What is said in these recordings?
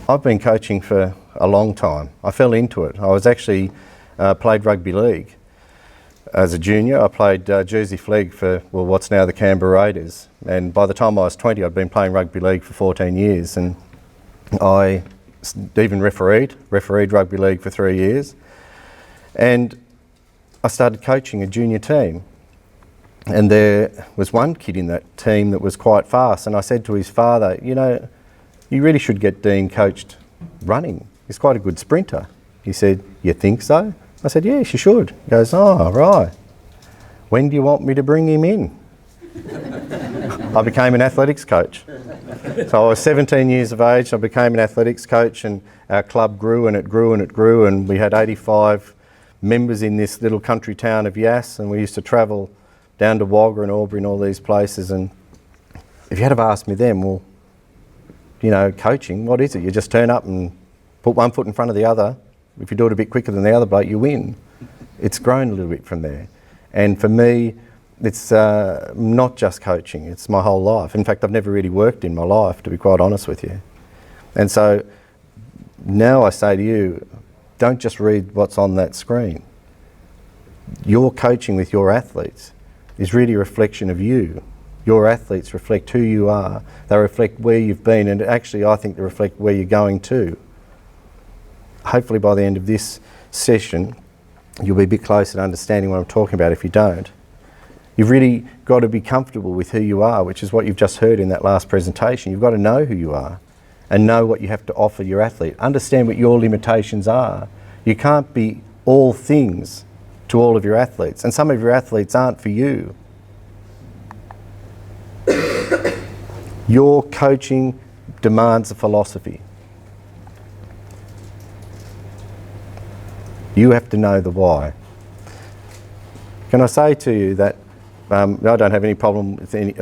I've been coaching for a long time. I fell into it. I was actually played rugby league. As a junior, I played Jersey Flegg for, well, what's now the Canberra Raiders. And by the time I was 20, I'd been playing rugby league for 14 years. And I even refereed rugby league for 3 years. And I started coaching a junior team. And there was one kid in that team that was quite fast. And I said to his father, you know, you really should get Dean coached running. He's quite a good sprinter. He said, you think so? I said, yes, you should. He goes, oh, right. When do you want me to bring him in? I became an athletics coach. So I was 17 years of age, I became an athletics coach, and our club grew and it grew and it grew, and we had 85 members in this little country town of Yass, and we used to travel down to Wagga and Albury and all these places. And if you had have asked me then, well, you know, coaching, what is it? You just turn up and put one foot in front of the other. If you do it a bit quicker than the other bloke, you win. It's grown a little bit from there. And for me, it's not just coaching, it's my whole life. In fact, I've never really worked in my life, to be quite honest with you. And so now I say to you, don't just read what's on that screen. Your coaching with your athletes is really a reflection of you. Your athletes reflect who you are. They reflect where you've been, and actually I think they reflect where you're going to. Hopefully by the end of this session, you'll be a bit closer to understanding what I'm talking about if you don't. You've really got to be comfortable with who you are, which is what you've just heard in that last presentation. You've got to know who you are and know what you have to offer your athlete. Understand what your limitations are. You can't be all things to all of your athletes, and some of your athletes aren't for you. Your coaching demands a philosophy. You have to know the why. Can I say to you that I don't have any problem with any,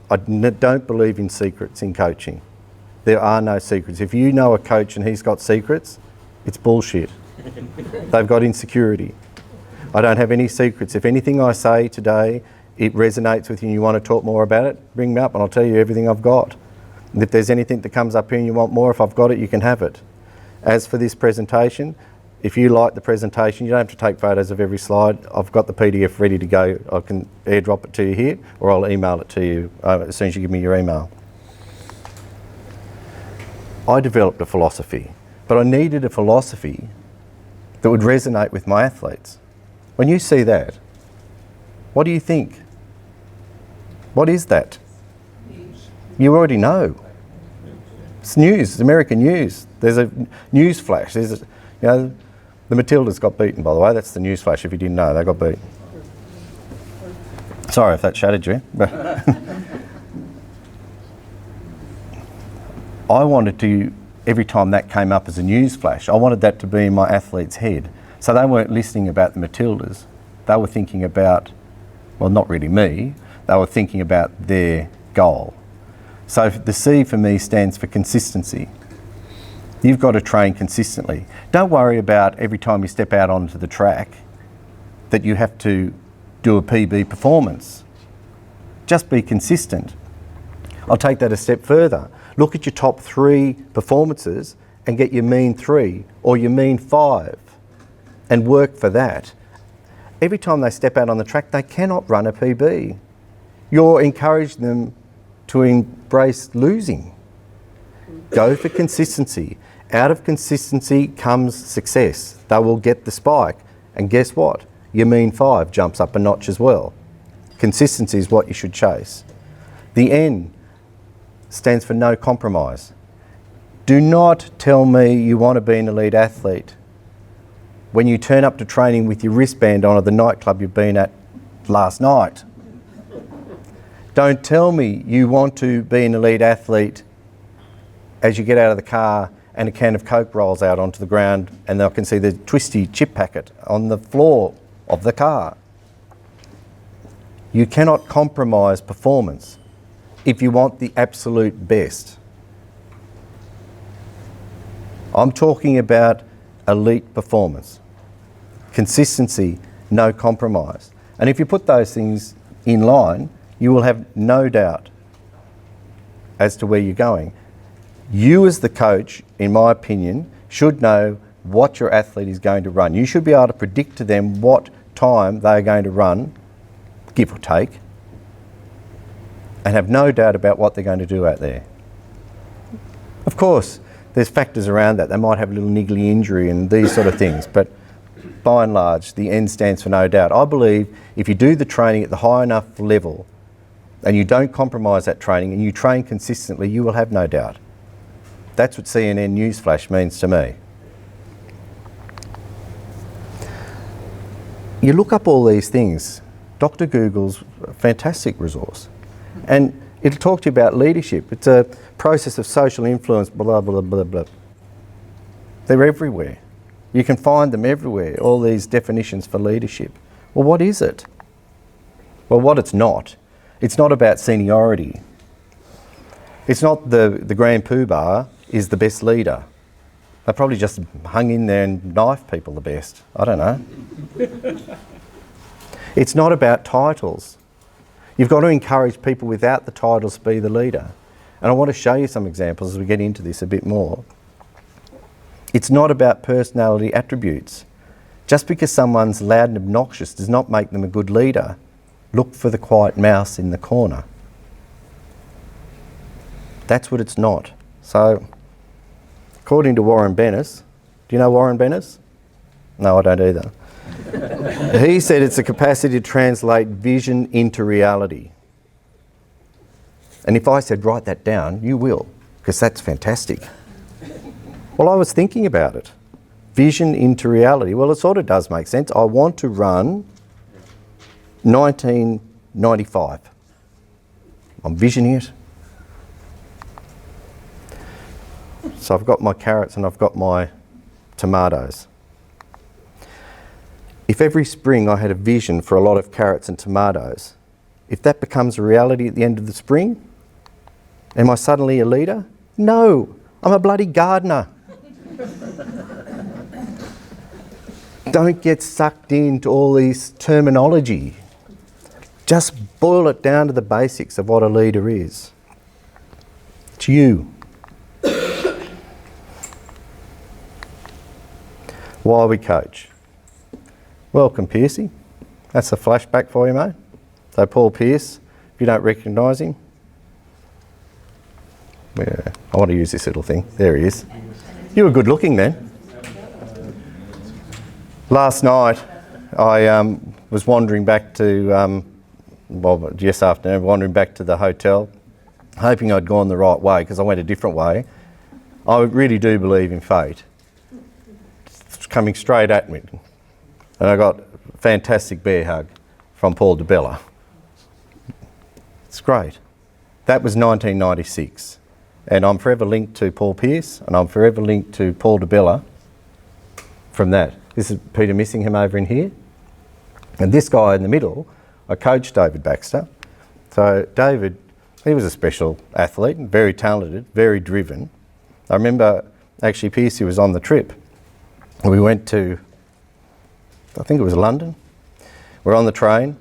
I don't believe in secrets in coaching. There are no secrets. If you know a coach and he's got secrets, it's bullshit. They've got insecurity. I don't have any secrets. If anything I say today, it resonates with you and you want to talk more about it, bring me up and I'll tell you everything I've got. And if there's anything that comes up here and you want more, if I've got it, you can have it. As for this presentation, if you like the presentation, you don't have to take photos of every slide. I've got the PDF ready to go. I can airdrop it to you here, or I'll email it to you as soon as you give me your email. I developed a philosophy, but I needed a philosophy that would resonate with my athletes. When you see that, what do you think? What is that? You already know. It's news, it's American news. There's a news flash. There's a, you know, the Matildas got beaten, by the way. That's the news flash if you didn't know. They got beaten. Sorry if that shattered you. I wanted to, every time that came up as a news flash, I wanted that to be in my athlete's head. So they weren't listening about the Matildas. They were thinking about, well, not really me, they were thinking about their goal. So the C for me stands for consistency. You've got to train consistently. Don't worry about every time you step out onto the track that you have to do a PB performance. Just be consistent. I'll take that a step further. Look at your top 3 performances and get your mean 3 or your mean 5 and work for that. Every time they step out on the track, they cannot run a PB. You're encouraging them to embrace losing. Go for consistency. Out of consistency comes success. They will get the spike. And guess what? Your mean 5 jumps up a notch as well. Consistency is what you should chase. The N stands for no compromise. Do not tell me you want to be an elite athlete when you turn up to training with your wristband on at the nightclub you've been at last night. Don't tell me you want to be an elite athlete as you get out of the car and a can of Coke rolls out onto the ground and I can see the twisty chip packet on the floor of the car. You cannot compromise performance if you want the absolute best. I'm talking about elite performance. Consistency, no compromise. And if you put those things in line, you will have no doubt as to where you're going. You as the coach, in my opinion, should know what your athlete is going to run. You should be able to predict to them what time they're going to run, give or take, and have no doubt about what they're going to do out there. Of course, there's factors around that. They might have a little niggly injury and these sort of things, but by and large, the N stands for no doubt. I believe if you do the training at the high enough level and you don't compromise that training and you train consistently, you will have no doubt. That's what CNN Newsflash means to me. You look up all these things. Dr. Google's a fantastic resource. And it'll talk to you about leadership. It's a process of social influence, blah, blah, blah, blah. They're everywhere. You can find them everywhere, all these definitions for leadership. Well, what is it? Well, what it's not about seniority. It's not the Grand Poobah is the best leader. They probably just hung in there and knifed people the best. I don't know. It's not about titles. You've got to encourage people without the titles to be the leader. And I want to show you some examples as we get into this a bit more. It's not about personality attributes. Just because someone's loud and obnoxious does not make them a good leader. Look for the quiet mouse in the corner. That's what it's not. So, according to Warren Bennis, do you know Warren Bennis? No, I don't either. He said it's a capacity to translate vision into reality. And if I said write that down, you will, because that's fantastic. Well, I was thinking about it. Vision into reality. Well, it sort of does make sense. I want to run 1995. I'm visioning it. So I've got my carrots and I've got my tomatoes. If every spring I had a vision for a lot of carrots and tomatoes, if that becomes a reality at the end of the spring, am I suddenly a leader? No, I'm a bloody gardener. Don't get sucked into all these terminology. Just boil it down to the basics of what a leader is. It's you. Why we coach. Welcome, Piercy. That's a flashback for you, mate. So Paul Pierce, if you don't recognise him, yeah, I want to use this little thing. There he is. You were good looking then. Last night, I was wandering back to, just afternoon, wandering back to the hotel, hoping I'd gone the right way because I went a different way. I really do believe in fate. It's coming straight at me. And I got a fantastic bear hug from Paul DeBella. It's great. That was 1996. And I'm forever linked to Paul Pierce and I'm forever linked to Paul DeBella from that. This is Peter Missingham over in here. And this guy in the middle, I coached David Baxter. So David, he was a special athlete, very talented, very driven. I remember actually Piercy was on the trip. We went to, I think it was London. We're on the train.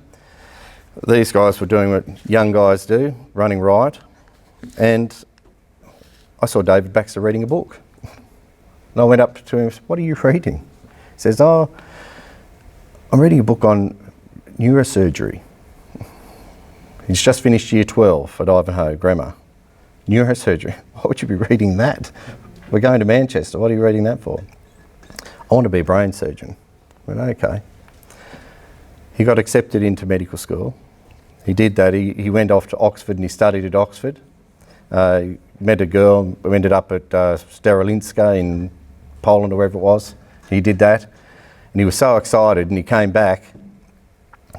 These guys were doing what young guys do, running riot. And I saw David Baxter reading a book. And I went up to him and said, "What are you reading?" He says, "Oh, I'm reading a book on neurosurgery." He's just finished year 12 at Ivanhoe Grammar. Neurosurgery. Why would you be reading that? We're going to Manchester. What are you reading that for? I want to be a brain surgeon. I went, okay. He got accepted into medical school. He did that. He went off to Oxford and he studied at Oxford. He met a girl who ended up at Starolinska in Poland or wherever it was. He did that. And he was so excited and he came back,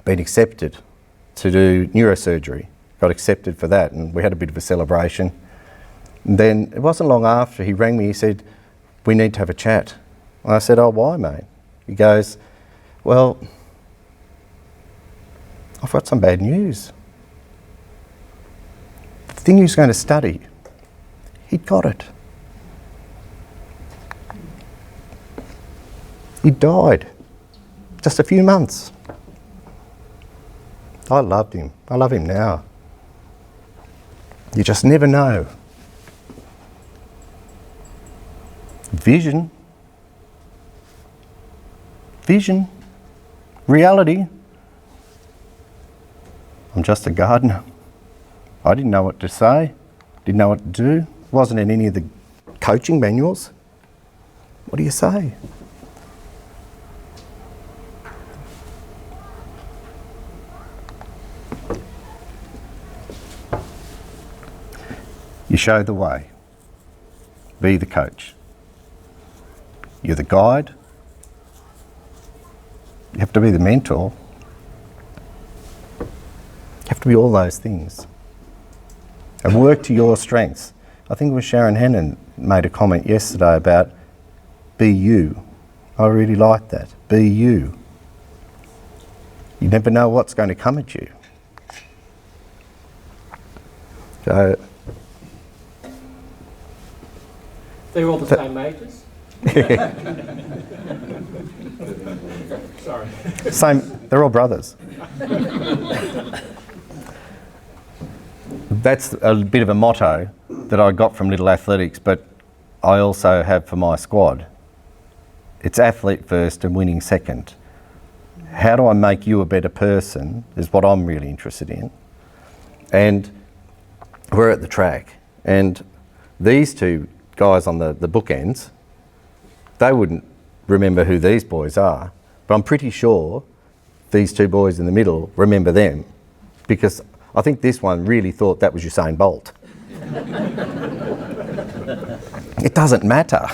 been accepted to do neurosurgery. Got accepted for that and we had a bit of a celebration. And then it wasn't long after he rang me, he said, "We need to have a chat." And I said, "Oh, why, mate?" He goes, "Well, I've got some bad news. The thing he was going to study, he'd got it. He died. Just a few months." I loved him. I love him now. You just never know. Vision. Vision. Reality. I'm just a gardener. I didn't know what to say, didn't know what to do. Wasn't in any of the coaching manuals. What do you say? You show the way. Be the coach. You're the guide. You have to be the mentor. You have to be all those things. And work to your strengths. I think it was Sharon Hannon made a comment yesterday about be you. I really like that. Be you. You never know what's going to come at you. So, they're all the same majors? Sorry. Same, they're all brothers. That's a bit of a motto that I got from Little Athletics, but I also have for my squad. It's athlete first and winning second. How do I make you a better person is what I'm really interested in. And we're at the track, and these two guys on the bookends, they wouldn't remember who these boys are, but I'm pretty sure these two boys in the middle remember them, because I think this one really thought that was Usain Bolt. It doesn't matter.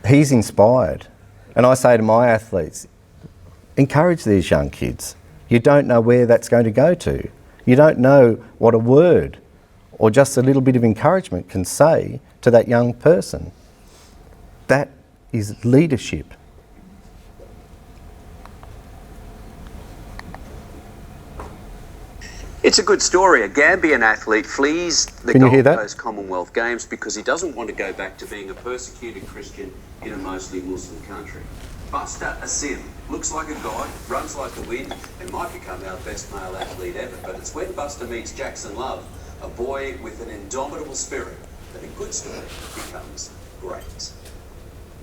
He's inspired. And I say to my athletes, encourage these young kids. You don't know where that's going to go to. You don't know what a word or just a little bit of encouragement can say to that young person. That is leadership. It's a good story. A Gambian athlete flees the Gold Coast Commonwealth Games because he doesn't want to go back to being a persecuted Christian in a mostly Muslim country. Buster Asim looks like a god, runs like the wind, and might become our best male athlete ever. But it's when Buster meets Jackson Love, a boy with an indomitable spirit, that a good story becomes great.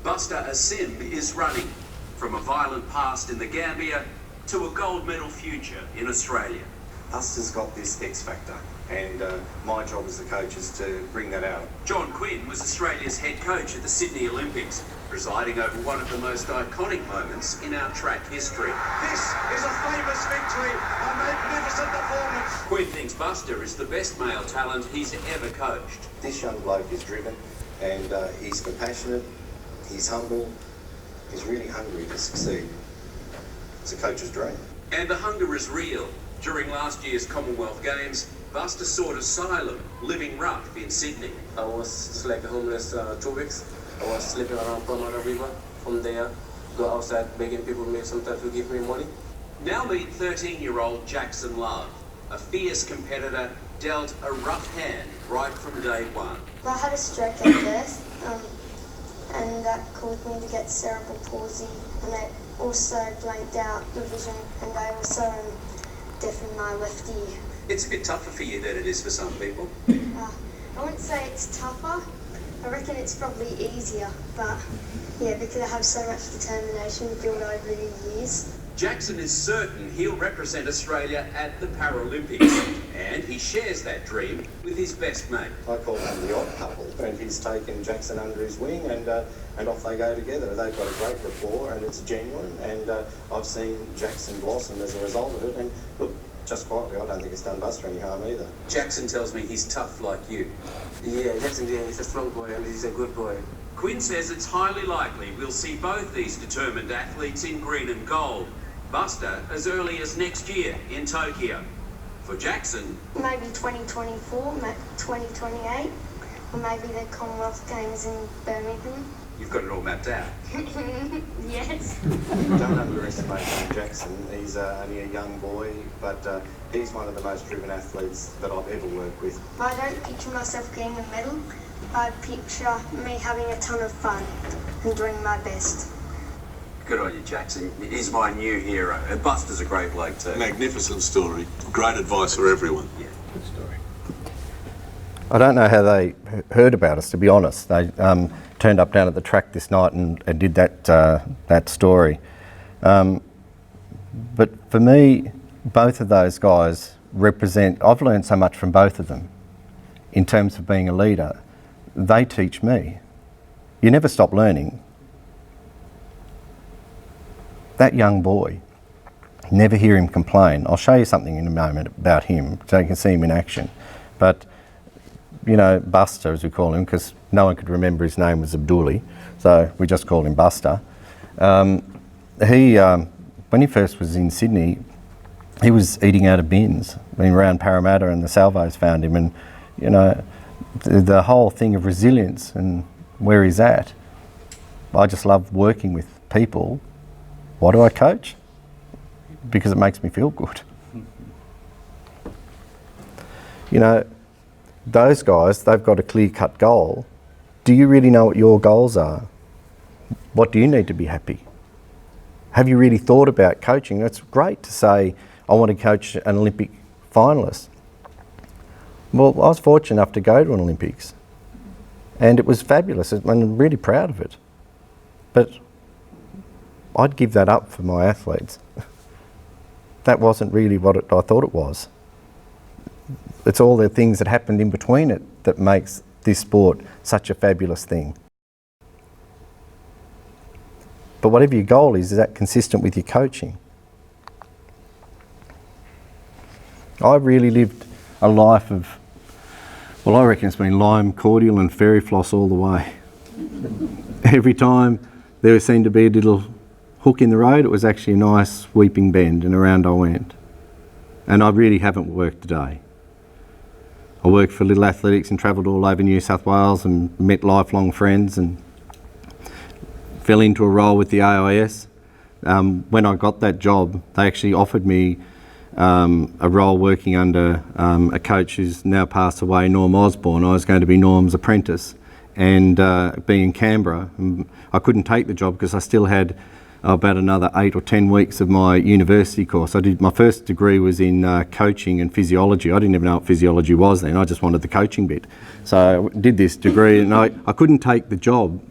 Buster Asim is running from a violent past in the Gambia to a gold medal future in Australia. Buster's got this X factor, and my job as the coach is to bring that out. John Quinn was Australia's head coach at the Sydney Olympics, presiding over one of the most iconic moments in our track history. This is a famous victory, a magnificent performance. Quinn thinks Buster is the best male talent he's ever coached. This young bloke is driven, and he's compassionate, he's humble, he's really hungry to succeed. It's a coach's dream. And the hunger is real. During last year's Commonwealth Games, Buster sought asylum, living rough in Sydney. I was just like homeless 2 weeks. I was sleeping around Palmyra River. From there, go outside begging people sometimes to give me money. Now meet 13-year-old Jackson Love, a fierce competitor dealt a rough hand right from day one. I had a stroke at birth, and that caused me to get cerebral palsy, and I also blanked out the vision, and I also deaf in my left ear. It's a bit tougher for you than it is for some people. I wouldn't say it's tougher. I reckon it's probably easier, but yeah, because I have so much determination built over the years. Jackson is certain he'll represent Australia at the Paralympics, and he shares that dream with his best mate. I call them the odd couple, and he's taken Jackson under his wing, and off they go together. They've got a great rapport, and it's genuine, and I've seen Jackson blossom as a result of it, and look, just quietly, I don't think it's done Buster any harm either. Jackson tells me he's tough like you. Yeah, Jackson, yeah, he's a strong boy and he's a good boy. Quinn says it's highly likely we'll see both these determined athletes in green and gold. Buster as early as next year in Tokyo. For Jackson, maybe 2024, 2028, or maybe the Commonwealth Games in Birmingham. You've got it all mapped out. Yes. Don't underestimate Jackson. He's only a young boy, but he's one of the most driven athletes that I've ever worked with. I don't picture myself getting a medal. I picture me having a ton of fun and doing my best. Good on you, Jackson. He's my new hero. And Buster's a great bloke too. Magnificent story. Great advice for everyone. Yeah, good story. I don't know how they heard about us, to be honest. They turned up down at the track this night and did that story. But for me, both of those guys represent, I've learned so much from both of them in terms of being a leader. They teach me. You never stop learning. That young boy, never hear him complain. I'll show you something in a moment about him so you can see him in action. But, you know, Buster, as we call him, because no one could remember his name was Abduli, so we just called him Buster. When he first was in Sydney, he was eating out of bins. I mean, around Parramatta, and the Salvos found him, and, you know, the whole thing of resilience and where he's at. I just love working with people. Why do I coach? Because it makes me feel good. You know, those guys, they've got a clear-cut goal. Do you really know what your goals are? What do you need to be happy? Have you really thought about coaching? It's great to say, I want to coach an Olympic finalist. Well, I was fortunate enough to go to an Olympics, and it was fabulous, and I'm really proud of it. But I'd give that up for my athletes. That wasn't really what I thought it was. It's all the things that happened in between it that makes this sport such a fabulous thing. But whatever your goal is that consistent with your coaching? I really lived a life of, well, I reckon it's been lime cordial and fairy floss all the way. Every time there seemed to be a little hook in the road, it was actually a nice sweeping bend, and around I went. And I really haven't worked a day. I worked for Little Athletics and travelled all over New South Wales and met lifelong friends and fell into a role with the AIS. When I got that job, they actually offered me a role working under a coach who's now passed away, Norm Osborne. I was going to be Norm's apprentice, and being in Canberra, I couldn't take the job because I still had about another 8 or 10 weeks of my university course. My first degree was in coaching and physiology. I didn't even know what physiology was then. I just wanted the coaching bit. So I did this degree, and I couldn't take the job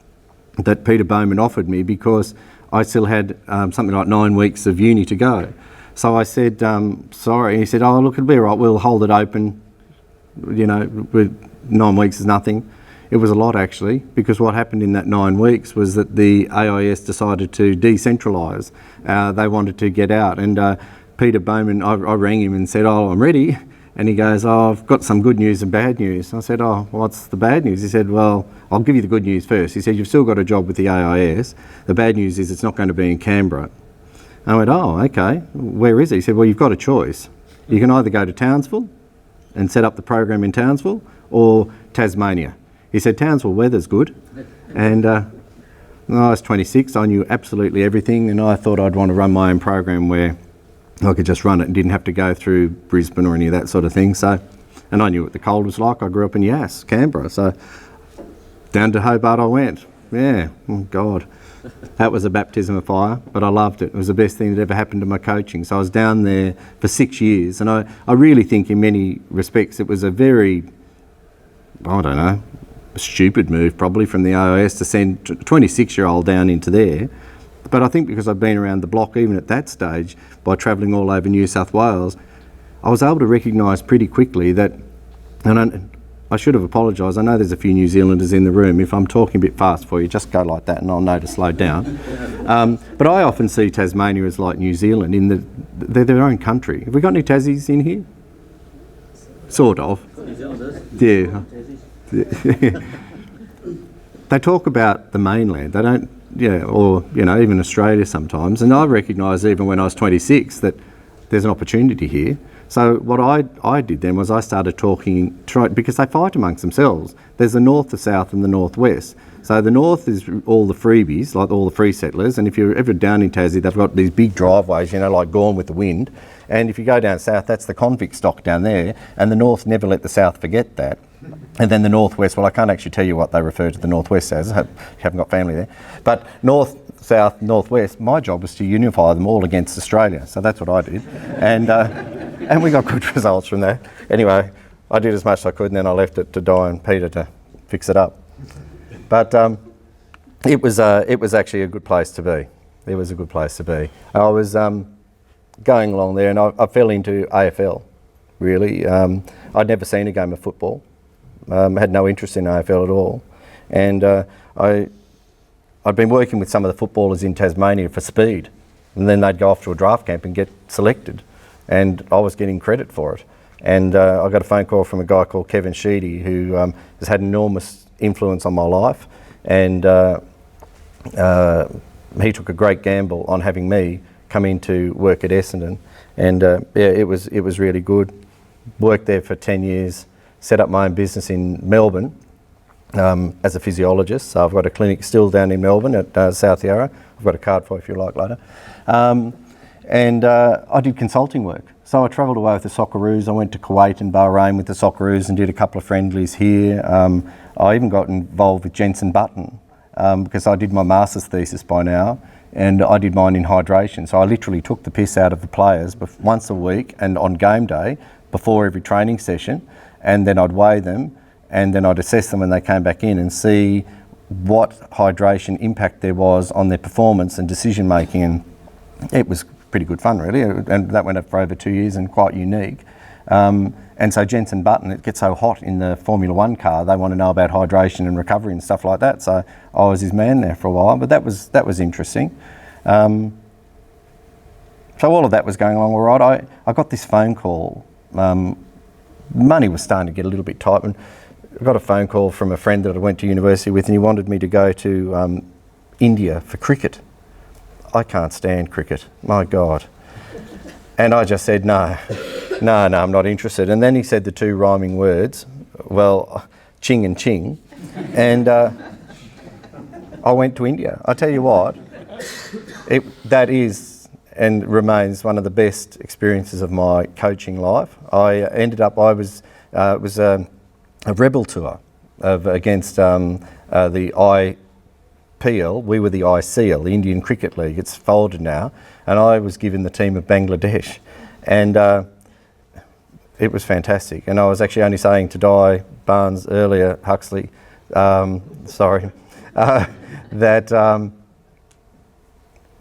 that Peter Bowman offered me because I still had something like 9 weeks of uni to go. So I said, sorry. He said, oh, look, it'll be all right. We'll hold it open. You know, with 9 weeks is nothing. It was a lot, actually, because what happened in that 9 weeks was that the AIS decided to decentralise. They wanted to get out. And Peter Bowman, I rang him and said, oh, I'm ready. And he goes, oh, I've got some good news and bad news. I said, oh, what's the bad news? He said, well, I'll give you the good news first. He said, you've still got a job with the AIS. The bad news is it's not going to be in Canberra. I went, oh, okay. Where is it? He said, well, you've got a choice. You can either go to Townsville and set up the program in Townsville, or Tasmania. He said, Townsville weather's good. And I was 26, I knew absolutely everything, and I thought I'd want to run my own program where I could just run it and didn't have to go through Brisbane or any of that sort of thing. So, and I knew what the cold was like. I grew up in Yass, Canberra. So down to Hobart I went. Yeah, oh God. That was a baptism of fire, but I loved it. It was the best thing that ever happened to my coaching. So I was down there for 6 years, and I really think in many respects it was a very, I don't know, a stupid move probably from the AIS to send a 26-year-old down into there. But I think because I've been around the block even at that stage, by travelling all over New South Wales, I was able to recognise pretty quickly that, and I should have apologised, I know there's a few New Zealanders in the room. If I'm talking a bit fast for you, just go like that and I'll know to slow down. But I often see Tasmania as like New Zealand, in that they're their own country. Have we got any Tassies in here? Sort of. New Zealanders. Yeah. They talk about the mainland. They don't, or even Australia sometimes. And I recognised even when I was 26 that there's an opportunity here. So what I did then was I started because they fight amongst themselves. There's the north, the south, and the northwest. So the north is all the freebies, like all the free settlers. And if you're ever down in Tassie, they've got these big driveways, like Gone with the Wind. And if you go down south, that's the convict stock down there. And the north never let the south forget that. And then the northwest, well, I can't actually tell you what they refer to the northwest as. I haven't got family there. But north, south, northwest, my job was to unify them all against Australia. So that's what I did. And we got good results from that. Anyway, I did as much as I could, and then I left it to Di and Peter to fix it up. But it was actually a good place to be. It was a good place to be. I was going along there, and I fell into AFL, really. I'd never seen a game of football. Had no interest in AFL at all. And I'd been working with some of the footballers in Tasmania for speed, and then they'd go off to a draft camp and get selected, and I was getting credit for it. And I got a phone call from a guy called Kevin Sheedy, who has had enormous influence on my life, and he took a great gamble on having me come in to work at Essendon, and it was really good. Worked there for 10 years, set up my own business in Melbourne as a physiologist. So I've got a clinic still down in Melbourne at South Yarra. I've got a card for you if you like later. And I did consulting work. So I travelled away with the Socceroos. I went to Kuwait and Bahrain with the Socceroos and did a couple of friendlies here. I even got involved with Jensen Button because I did my master's thesis by now, and I did mine in hydration. So I literally took the piss out of the players once a week and on game day before every training session, and then I'd weigh them, and then I'd assess them when they came back in and see what hydration impact there was on their performance and decision making. And it was pretty good fun, really, and that went up for over 2 years and quite unique. And so Jensen Button, it gets so hot in the Formula One car, they want to know about hydration and recovery and stuff like that. So I was his man there for a while, but that was interesting. So all of that was going along all right. I got this phone call. Money was starting to get a little bit tight, and I got a phone call from a friend that I went to university with, and he wanted me to go to India for cricket. I can't stand cricket, my God. And I just said, no, I'm not interested. And then he said the two rhyming words, well, ching and ching. And I went to India. I tell you what, that is and remains one of the best experiences of my coaching life. I was a rebel tour against the IPL. We were the ICL, the Indian Cricket League. It's folded now, and I was given the team of Bangladesh, and it was fantastic. And I was actually only saying to Di Barnes earlier, Huxley, that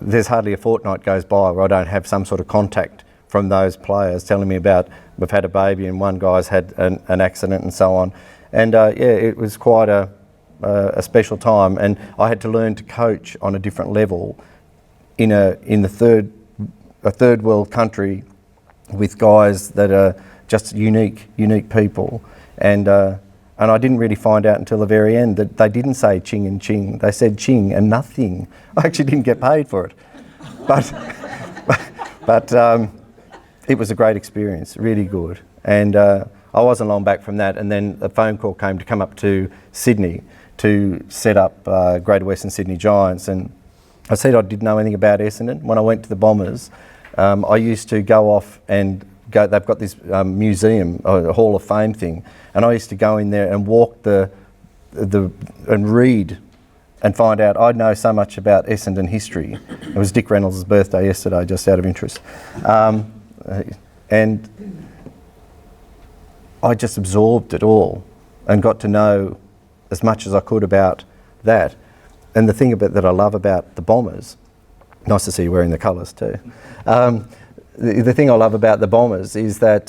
there's hardly a fortnight goes by where I don't have some sort of contact from those players telling me about, we've had a baby and one guy's had an accident and so on. And it was quite a special time, and I had to learn to coach on a different level in a third world country with guys that are just unique people. And I didn't really find out until the very end that they didn't say ching and ching. They said ching and nothing. I actually didn't get paid for it. But it was a great experience, really good. And I wasn't long back from that, and then a phone call came to come up to Sydney to set up Greater Western Sydney Giants. And I said I didn't know anything about Essendon. When I went to the Bombers, I used to go off and go, they've got this museum, a Hall of Fame thing, and I used to go in there and walk and read and find out. I know so much about Essendon history. It was Dick Reynolds' birthday yesterday, just out of interest. And I just absorbed it all and got to know as much as I could about that. And the thing that I love about the Bombers, nice to see you wearing the colours too. The thing I love about the Bombers is that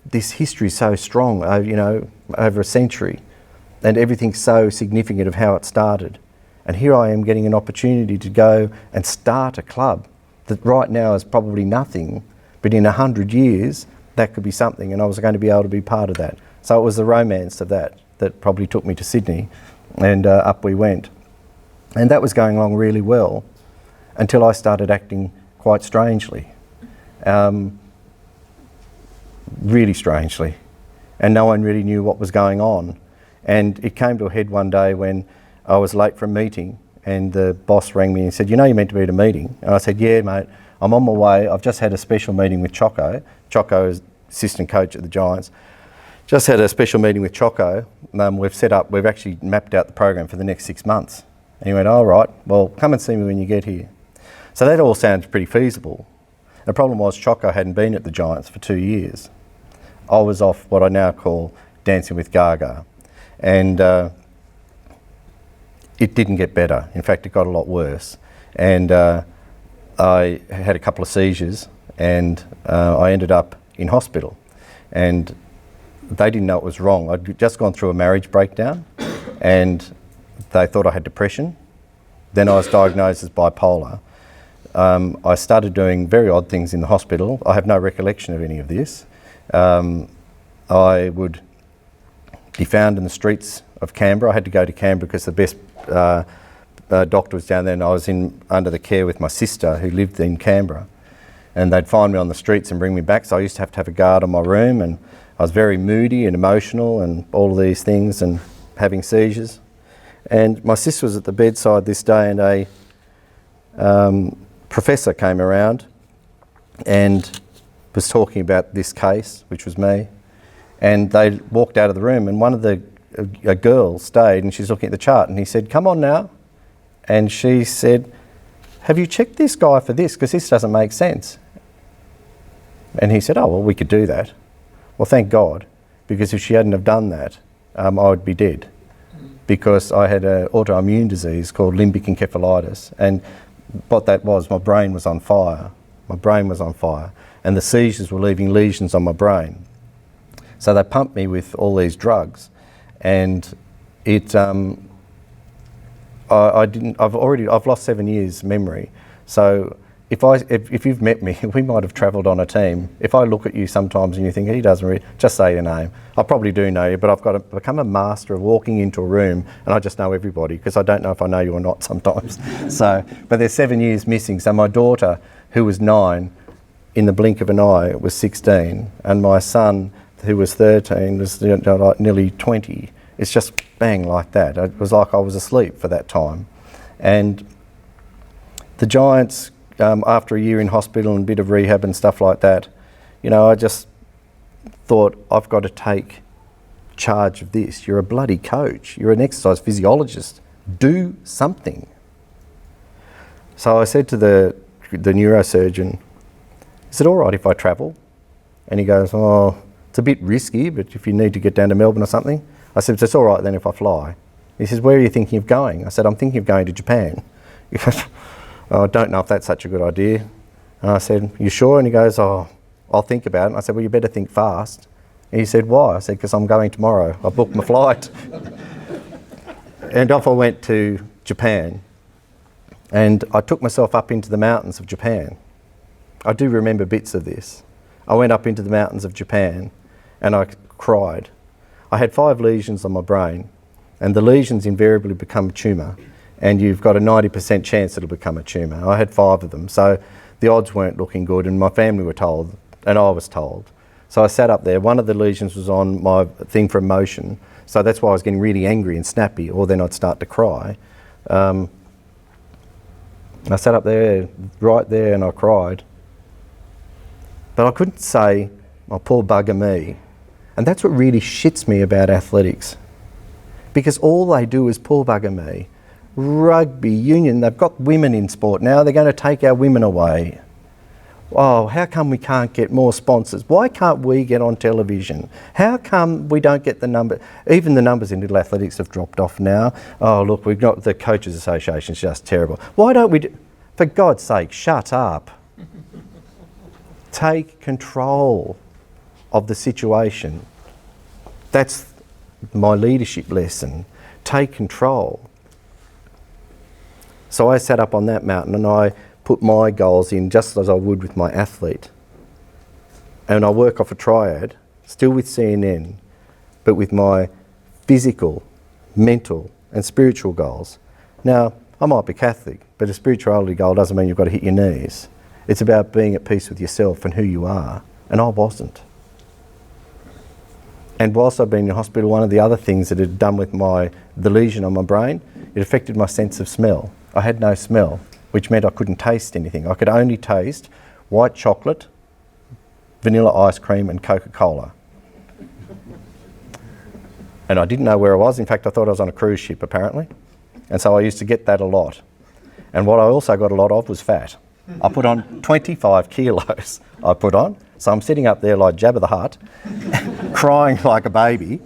this history is so strong, over a century, and everything's so significant of how it started. And here I am getting an opportunity to go and start a club that right now is probably nothing, but in 100 years, that could be something, and I was going to be able to be part of that. So it was the romance of that probably took me to Sydney, and up we went. And that was going along really well until I started acting quite strangely. Really strangely. And no one really knew what was going on. And it came to a head one day when I was late for a meeting, and the boss rang me and said, you're meant to be at a meeting. And I said, yeah, mate, I'm on my way. I've just had a special meeting with Choco. Choco is assistant coach at the Giants. Just had a special meeting with Choco. We've actually mapped out the program for the next 6 months. And he went, all right, well, come and see me when you get here. So that all sounds pretty feasible. The problem was Choco hadn't been at the Giants for 2 years. I was off what I now call Dancing with Gaga. And it didn't get better. In fact, it got a lot worse. And I had a couple of seizures, and I ended up in hospital. And they didn't know it was wrong. I'd just gone through a marriage breakdown, and they thought I had depression. Then I was diagnosed as bipolar. I started doing very odd things in the hospital. I have no recollection of any of this. I would be found in the streets of Canberra. I had to go to Canberra because the best doctor was down there, and I was under the care with my sister who lived in Canberra. And they'd find me on the streets and bring me back, so I used to have a guard on my room, and I was very moody and emotional and all of these things and having seizures. And my sister was at the bedside this day, and a professor came around and was talking about this case, which was me. And they walked out of the room, and one of a girl stayed, and she's looking at the chart, and he said, "Come on now." And she said, "Have you checked this guy for this? Because this doesn't make sense." And he said, "Oh, well, we could do that." Well, thank God, because if she hadn't have done that, I would be dead, because I had an autoimmune disease called limbic encephalitis. And what that was, my brain was on fire. My brain was on fire. And the seizures were leaving lesions on my brain. So they pumped me with all these drugs, and it, I've lost 7 years memory. So if you've met me, we might have travelled on a team. If I look at you sometimes and you think, he doesn't really, just say your name. I probably do know you, but I've got to become a master of walking into a room and I just know everybody, because I don't know if I know you or not sometimes. So, but there's 7 years missing. So my daughter, who was 9, in the blink of an eye, was 16, and my son, who was 13, was like nearly 20. It's just bang like that. It was like I was asleep for that time. And the Giants, after a year in hospital and a bit of rehab and stuff like that, you know, I just thought, I've got to take charge of this. You're a bloody coach. You're an exercise physiologist. Do something. So I said to the neurosurgeon, "Is it all right if I travel?" And he goes, "Oh, it's a bit risky, but if you need to get down to Melbourne or something." I said, "It's all right then if I fly." He says, "Where are you thinking of going?" I said, "I'm thinking of going to Japan." He goes, "Oh, I don't know if that's such a good idea." And I said, "You sure?" And he goes, "Oh, I'll think about it." And I said, "Well, you better think fast." And he said, "Why?" I said, "Because I'm going tomorrow. I booked my flight." And off I went to Japan. And I took myself up into the mountains of Japan. I do remember bits of this. I went up into the mountains of Japan and I cried. I had 5 lesions on my brain, and the lesions invariably become a tumour, and you've got a 90% chance it'll become a tumour. I had 5 of them, so the odds weren't looking good, and my family were told, and I was told. So I sat up there. One of the lesions was on my thing for emotion, so that's why I was getting really angry and snappy, or then I'd start to cry. I sat up there, right there, and I cried. But I couldn't say, "Oh, poor bugger me." And that's what really shits me about athletics. Because all they do is poor bugger me. Rugby union, they've got women in sport now, they're going to take our women away. Oh, how come we can't get more sponsors? Why can't we get on television? How come we don't get the number? Even the numbers in little athletics have dropped off now. Oh, look, we've got the Coaches Association is just terrible. Why don't we for God's sake, shut up. Take control of the situation. That's my leadership lesson. Take control. So I sat up on that mountain and I put my goals in just as I would with my athlete. And I work off a triad, still with CNN, but with my physical, mental and spiritual goals. Now, I might be Catholic, but a spirituality goal doesn't mean you've got to hit your knees. It's about being at peace with yourself and who you are. And I wasn't. And whilst I've been in hospital, one of the other things that it had done with the lesion on my brain, it affected my sense of smell. I had no smell, which meant I couldn't taste anything. I could only taste white chocolate, vanilla ice cream and Coca-Cola. And I didn't know where I was. In fact, I thought I was on a cruise ship, apparently. And so I used to get that a lot. And what I also got a lot of was fat. I put on 25 kilos. I put on So I'm sitting up there like Jabba the Hutt, crying like a baby,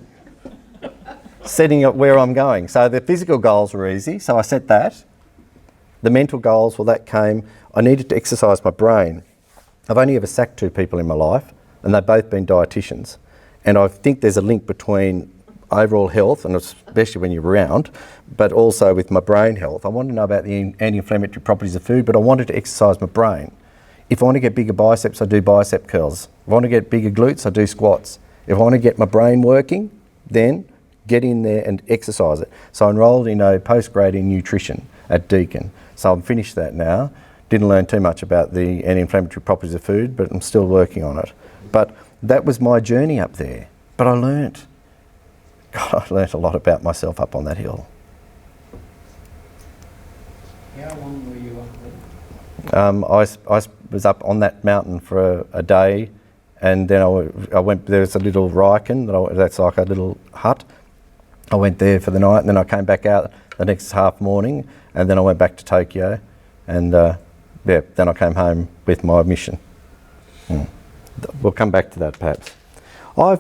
setting up where I'm going. So the physical goals were easy, so I set that. The mental goals, well, that came, I needed to exercise my brain. I've only ever sacked 2 people in my life, and they've both been dietitians. And I think there's a link between overall health, and especially when you're around, but also with my brain health. I wanted to know about the anti-inflammatory properties of food, but I wanted to exercise my brain. If I want to get bigger biceps, I do bicep curls. If I want to get bigger glutes, I do squats. If I want to get my brain working, then get in there and exercise it. So I enrolled in a postgrad in nutrition at Deakin. So I've finished that now. Didn't learn too much about the anti-inflammatory properties of food, but I'm still working on it. But that was my journey up there. But I learnt. God, I learnt a lot about myself up on that hill. How long were you up there? I was up on that mountain for a day, and then I went, there's a little Ryken, that's like a little hut. I went there for the night, and then I came back out the next half morning, and then I went back to Tokyo, and then I came home with my mission. We'll come back to that perhaps. I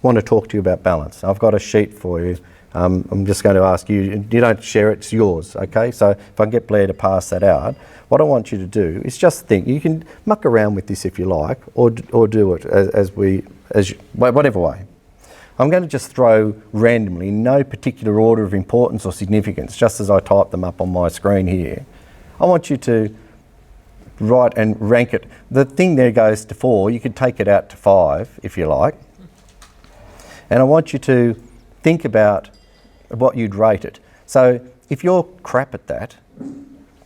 want to talk to you about balance. I've got a sheet for you. I'm just going to ask you, you don't share it, it's yours, okay? So if I can get Blair to pass that out, what I want you to do is just think. You can muck around with this if you like, or do it whatever way. I'm going to just throw randomly, in no particular order of importance or significance, just as I type them up on my screen here. I want you to write and rank it. The thing there goes to 4, you could take it out to 5 if you like. And I want you to think about what you'd rate it. So if you're crap at that,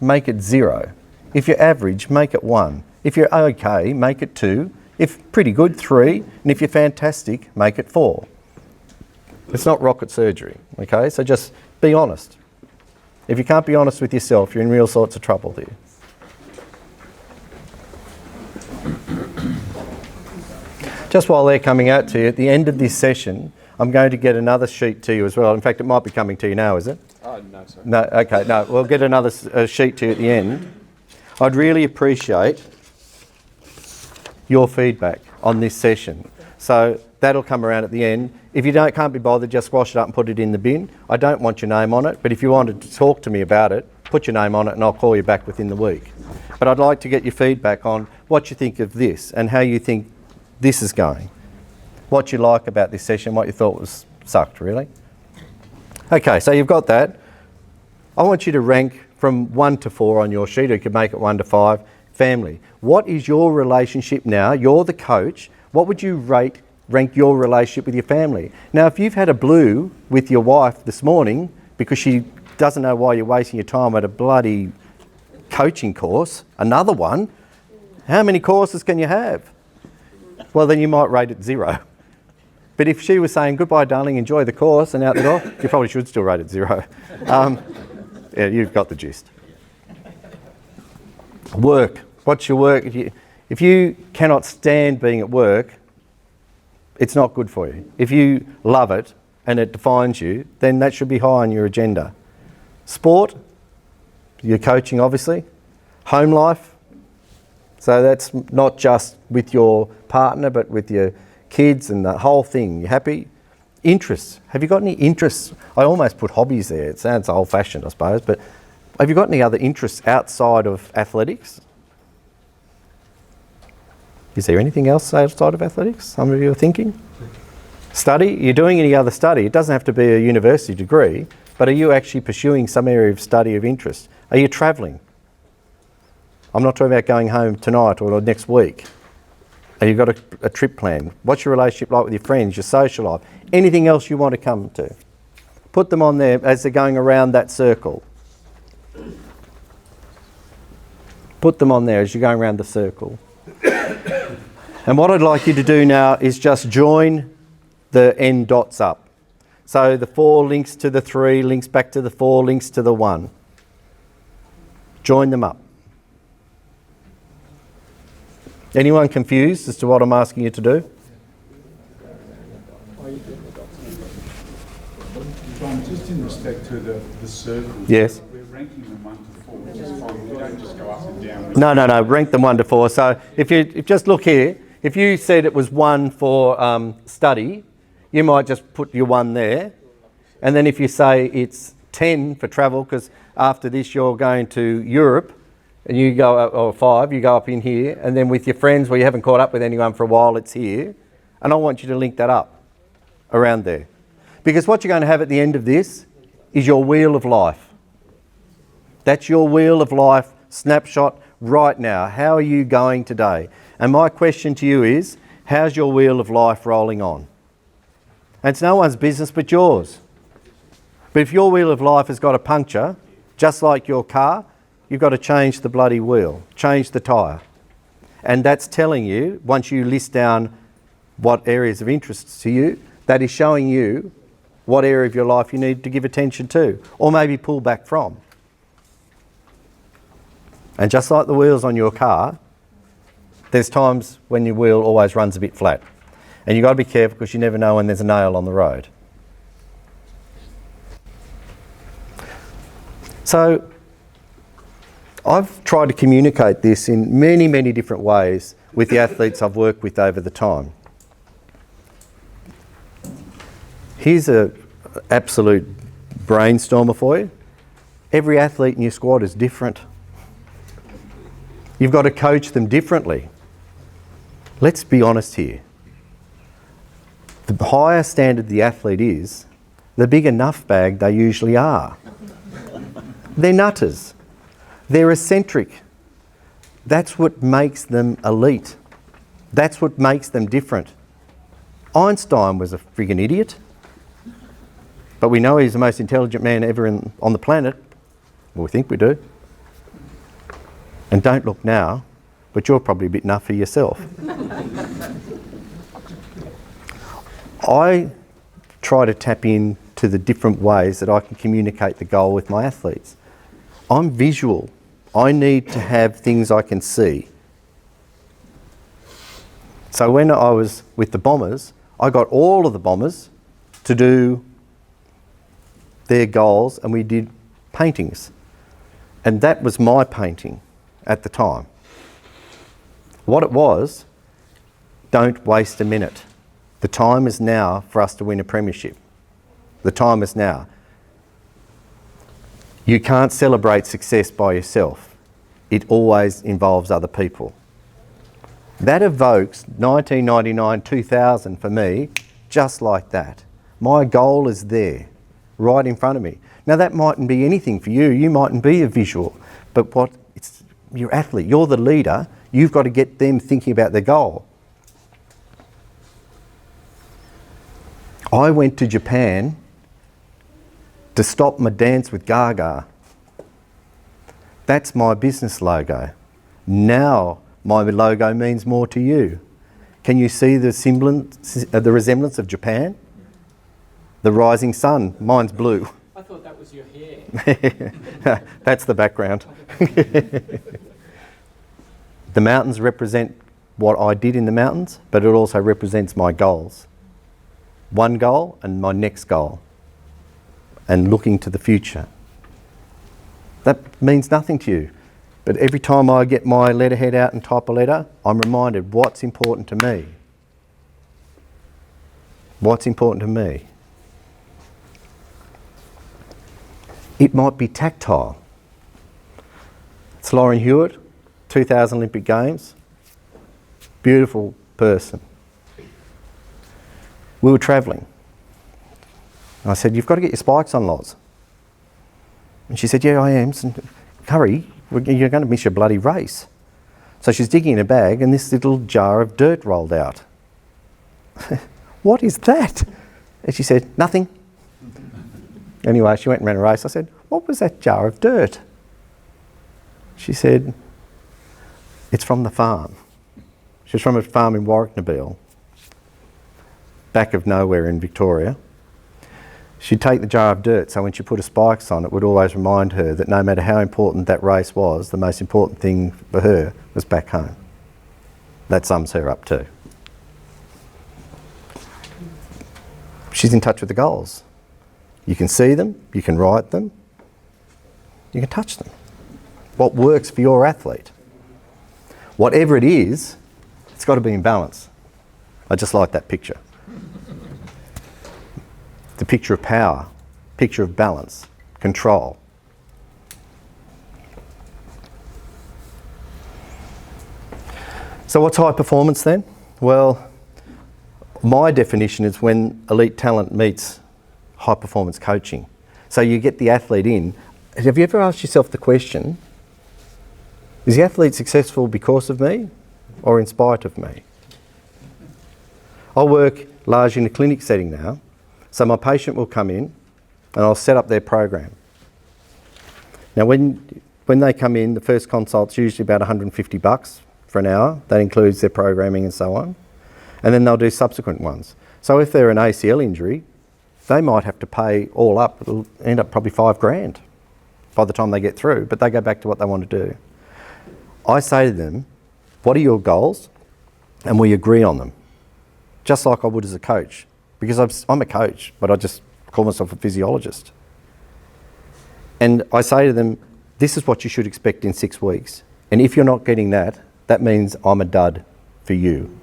make it 0. If you're average, make it 1. If you're okay, make it 2. If pretty good, 3. And if you're fantastic, make it 4. It's not rocket surgery, okay? So just be honest. If you can't be honest with yourself, you're in real sorts of trouble here. Just while they're coming out to you, at the end of this session, I'm going to get another sheet to you as well. In fact, it might be coming to you now, is it? Oh, no, sir. No, okay, no, we'll get another sheet to you at the end. I'd really appreciate your feedback on this session. So that'll come around at the end. If you can't be bothered, just squash it up and put it in the bin. I don't want your name on it, but if you wanted to talk to me about it, put your name on it and I'll call you back within the week. But I'd like to get your feedback on what you think of this and how you think this is going. What you like about this session, what you thought was sucked, really. Okay, so you've got that. I want you to rank from 1 to 4 on your sheet, or you could make it 1 to 5. Family. What is your relationship now? You're the coach. What would you rank your relationship with your family? Now, if you've had a blue with your wife this morning because she doesn't know why you're wasting your time at a bloody coaching course, another one, how many courses can you have? Well, then you might rate it 0. But if she was saying, goodbye, darling, enjoy the course, and out the door, you probably should still rate it 0. Yeah, you've got the gist. Work. What's your work? If you cannot stand being at work, it's not good for you. If you love it and it defines you, then that should be high on your agenda. Sport, your coaching obviously. Home life, so that's not just with your partner but with your kids and the whole thing. You happy? Interests. Have you got any interests? I almost put hobbies there. It sounds old-fashioned, I suppose, but have you got any other interests outside of athletics? Is there anything else outside of athletics some of you are thinking? Study? You're doing any other study? It doesn't have to be a university degree, but are you actually pursuing some area of study of interest? Are you travelling? I'm not talking about going home tonight or next week. Have you got a trip planned? What's your relationship like with your friends, your social life? Anything else you want to come to? Put them on there as they're going around that circle. Put them on there as you're going around the circle. And what I'd like you to do now is just join the end dots up. So the 4 links to the 3, links back to the 4, links to the 1. Join them up. Anyone confused as to what I'm asking you to do? John, just in respect to the circles, yes. We're ranking them 1 to 4, which is fine. We don't just go up and down. No. Rank them 1 to 4. So if you just look here, if you said it was 1 for study, you might just put your 1 there. And then if you say it's 10 for travel, because after this you're going to Europe, and you go up, or 5, you go up in here, and then with your friends where you haven't caught up with anyone for a while, it's here. And I want you to link that up around there. Because what you're going to have at the end of this is your wheel of life. That's your wheel of life snapshot right now. How are you going today? And my question to you is, how's your wheel of life rolling on? And it's no one's business but yours. But if your wheel of life has got a puncture, just like your car, you've got to change the bloody wheel, change the tyre. And that's telling you, once you list down what areas of interest to you, that is showing you what area of your life you need to give attention to, or maybe pull back from. And just like the wheels on your car, there's times when your wheel always runs a bit flat. And you've got to be careful because you never know when there's a nail on the road. So I've tried to communicate this in many, many different ways with the athletes I've worked with over the time. Here's an absolute brainstormer for you. Every athlete in your squad is different. You've got to coach them differently. Let's be honest here. The higher standard the athlete is, the bigger nuff bag they usually are. They're nutters. They're eccentric. That's what makes them elite. That's what makes them different. Einstein was a friggin' idiot. But we know he's the most intelligent man ever on the planet. Well, we think we do. And don't look now, but you're probably a bit nuffy yourself. I try to tap into the different ways that I can communicate the goal with my athletes. I'm visual. I need to have things I can see. So when I was with the Bombers, I got all of the Bombers to do their goals, and we did paintings. And that was my painting at the time. What it was, don't waste a minute. The time is now for us to win a premiership. The time is now. You can't celebrate success by yourself. It always involves other people. That evokes 1999, 2000 for me, just like that. My goal is there, right in front of me. Now that mightn't be anything for you. You mightn't be a visual, but it's your athlete. You're the leader. You've got to get them thinking about their goal. I went to Japan to stop my dance with Gaga. That's my business logo. Now my logo means more to you. Can you see the resemblance of Japan? The rising sun. Mine's blue. I thought that was your hair. That's the background. The mountains represent what I did in the mountains, but it also represents my goals. One goal and my next goal. And looking to the future. That means nothing to you. But every time I get my letterhead out and type a letter, I'm reminded what's important to me. What's important to me. It might be tactile. It's Lauren Hewitt, 2000 Olympic Games. Beautiful person. We were travelling. I said, you've got to get your spikes on, Loz. And she said, yeah, I am. Hurry, you're going to miss your bloody race. So she's digging in a bag and this little jar of dirt rolled out. What is that? And she said, nothing. Anyway, she went and ran a race. I said, what was that jar of dirt? She said, it's from the farm. She's from a farm in Warwicknabeal, back of nowhere in Victoria. She'd take the jar of dirt, so when she put her spikes on, it would always remind her that no matter how important that race was, the most important thing for her was back home. That sums her up too. She's in touch with the goals. You can see them, you can write them, you can touch them. What works for your athlete? Whatever it is, it's got to be in balance. I just like that picture. The picture of power, picture of balance, control. So what's high performance then? Well, my definition is when elite talent meets high performance coaching. So you get the athlete in. Have you ever asked yourself the question, is the athlete successful because of me or in spite of me? I work largely in a clinic setting now, so my patient will come in and I'll set up their program. Now when they come in, the first consult's usually about $150 for an hour. That includes their programming and so on. And then they'll do subsequent ones. So if they're an ACL injury, they might have to pay all up. It'll end up probably $5,000 by the time they get through, but they go back to what they want to do. I say to them, what are your goals? And we agree on them, just like I would as a coach, because I'm a coach, but I just call myself a physiologist. And I say to them, this is what you should expect in 6 weeks. And if you're not getting that, that means I'm a dud for you.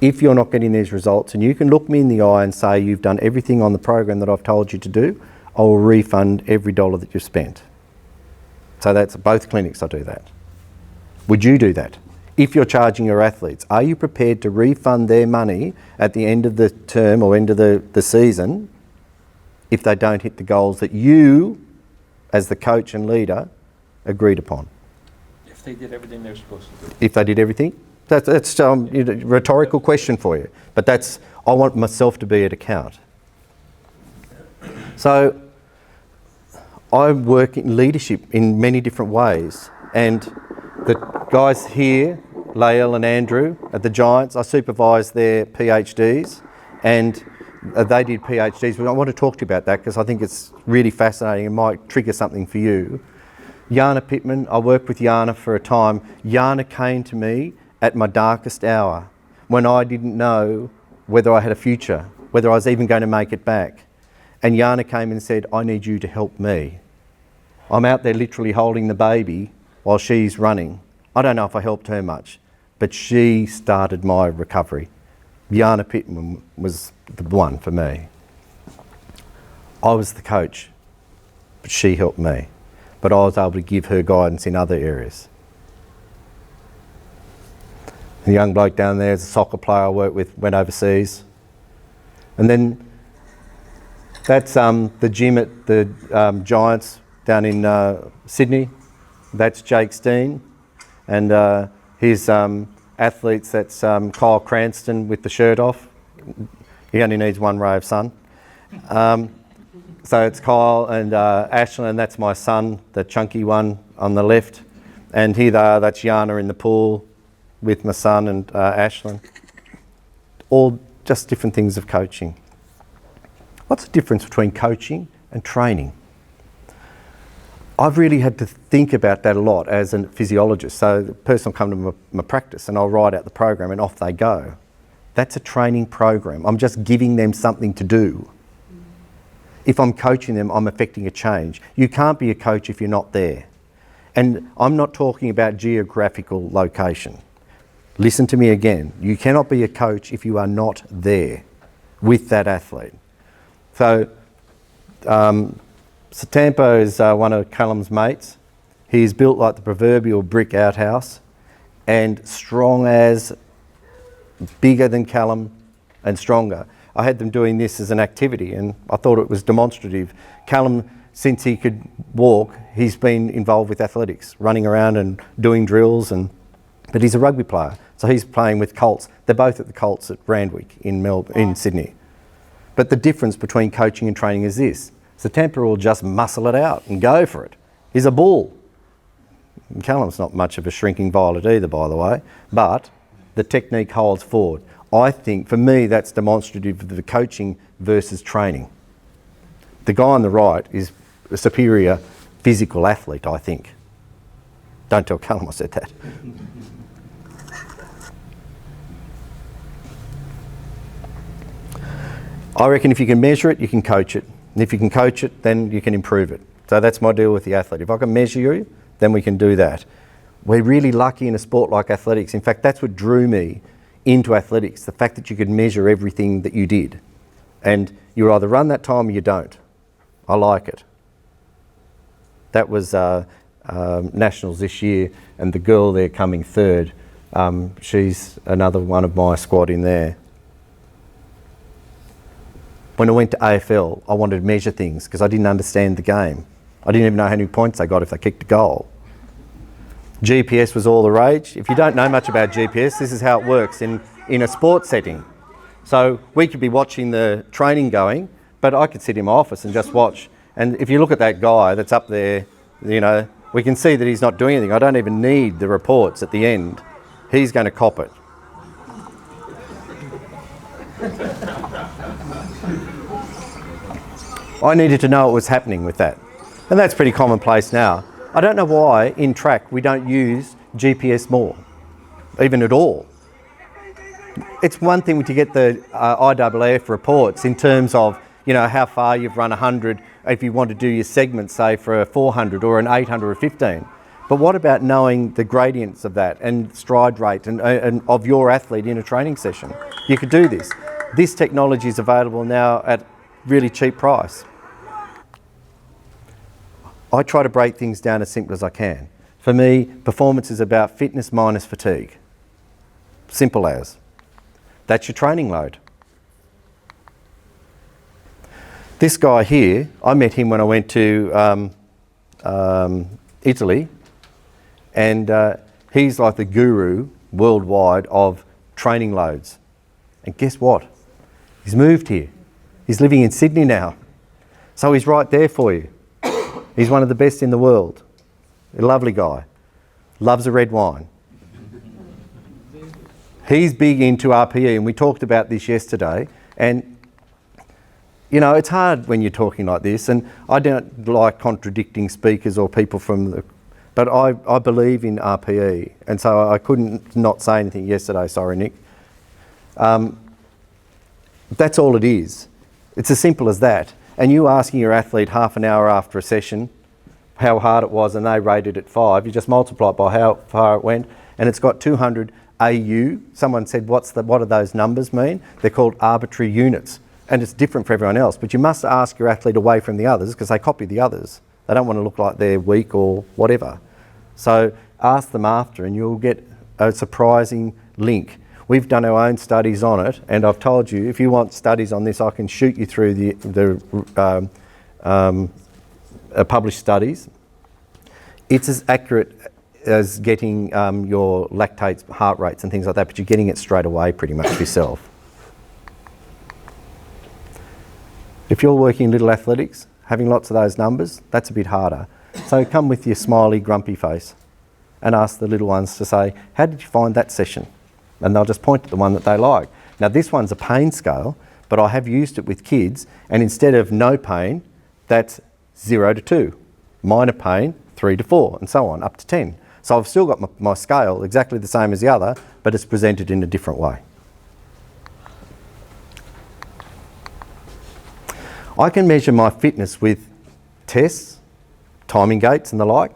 If you're not getting these results, and you can look me in the eye and say you've done everything on the program that I've told you to do, I will refund every dollar that you've spent. So that's both clinics, I do that. Would you do that? If you're charging your athletes, are you prepared to refund their money at the end of the term or end of the season if they don't hit the goals that you, as the coach and leader, agreed upon? If they did everything they're supposed to do. If they did everything? That's a rhetorical question for you. But that's, I want myself to be at account. So I work in leadership in many different ways. And the guys here, Lael and Andrew at the Giants, I supervise their PhDs, and they did PhDs. But I want to talk to you about that because I think it's really fascinating and might trigger something for you. Yana Pittman, I worked with Yana for a time. Yana came to me at my darkest hour when I didn't know whether I had a future, whether I was even going to make it back. And Yana came and said, I need you to help me. I'm out there literally holding the baby while she's running. I don't know if I helped her much, but she started my recovery. Yana Pittman was the one for me. I was the coach, but she helped me. But I was able to give her guidance in other areas. The young bloke down there is a soccer player I worked with, went overseas. And then that's the gym at the Giants down in Sydney. That's Jake Steen. And his athletes, that's Kyle Cranston with the shirt off. He only needs one ray of sun. So it's Kyle and Ashlyn, and that's my son, the chunky one on the left. And here they are, that's Yana in the pool with my son and Ashlyn. All just different things of coaching. What's the difference between coaching and training? I've really had to think about that a lot as a physiologist. So the person will come to my practice and I'll write out the program and off they go. That's a training program. I'm just giving them something to do. If I'm coaching them, I'm affecting a change. You can't be a coach if you're not there. And I'm not talking about geographical location. Listen to me again. You cannot be a coach if you are not there with that athlete. So Satampo is one of Callum's mates. He's built like the proverbial brick outhouse and strong as, bigger than Callum and stronger. I had them doing this as an activity and I thought it was demonstrative. Callum, since he could walk, he's been involved with athletics, running around and doing drills, but he's a rugby player. So he's playing with Colts. They're both at the Colts at Randwick in Sydney. But the difference between coaching and training is this. Satampa will just muscle it out and go for it. He's a bull. And Callum's not much of a shrinking violet either, by the way, but the technique holds forward. I think, for me, that's demonstrative of the coaching versus training. The guy on the right is a superior physical athlete, I think. Don't tell Callum I said that. I reckon if you can measure it, you can coach it. And if you can coach it, then you can improve it. So that's my deal with the athlete. If I can measure you, then we can do that. We're really lucky in a sport like athletics. In fact, that's what drew me into athletics, the fact that you could measure everything that you did. And you either run that time or you don't. I like it. That was Nationals this year, and the girl there coming third, she's another one of my squad in there. When I went to AFL, I wanted to measure things because I didn't understand the game. I didn't even know how many points they got if they kicked a goal. GPS was all the rage. If you don't know much about GPS, this is how it works in a sports setting. So we could be watching the training going, but I could sit in my office and just watch. And if you look at that guy that's up there, you know, we can see that he's not doing anything. I don't even need the reports at the end. He's going to cop it. I needed to know what was happening with that. And that's pretty commonplace now. I don't know why in track we don't use GPS more, even at all. It's one thing to get the IAAF reports in terms of, you know, how far you've run 100, if you want to do your segments, say, for a 400 or an 800 or a 15. But what about knowing the gradients of that and stride rate and of your athlete in a training session? You could do this. This technology is available now at really cheap price. I try to break things down as simple as I can. For me, performance is about fitness minus fatigue. Simple as. That's your training load. This guy here, I met him when I went to Italy, and he's like the guru worldwide of training loads. And guess what? He's moved here. He's living in Sydney now. So he's right there for you. He's one of the best in the world. A lovely guy. Loves a red wine. He's big into RPE, and we talked about this yesterday. And, you know, it's hard when you're talking like this, and I don't like contradicting speakers or people from the... But I believe in RPE, and so I couldn't not say anything yesterday. Sorry, Nick. That's all it is. It's as simple as that. And you asking your athlete half an hour after a session how hard it was, and they rated it 5, you just multiply it by how far it went, and it's got 200 AU. Someone said, what do those numbers mean? They're called arbitrary units, and it's different for everyone else. But you must ask your athlete away from the others because they copy the others. They don't want to look like they're weak or whatever. So ask them after, and you'll get a surprising link. We've done our own studies on it, and I've told you, if you want studies on this, I can shoot you through the published studies. It's as accurate as getting your lactates, heart rates and things like that, but you're getting it straight away pretty much yourself. If you're working in little athletics, having lots of those numbers, that's a bit harder. So come with your smiley, grumpy face and ask the little ones to say, how did you find that session? And they'll just point to the one that they like. Now this one's a pain scale, but I have used it with kids, and instead of no pain, that's 0 to 2. Minor pain, 3 to 4, and so on, up to 10. So I've still got my scale exactly the same as the other, but it's presented in a different way. I can measure my fitness with tests, timing gates and the like.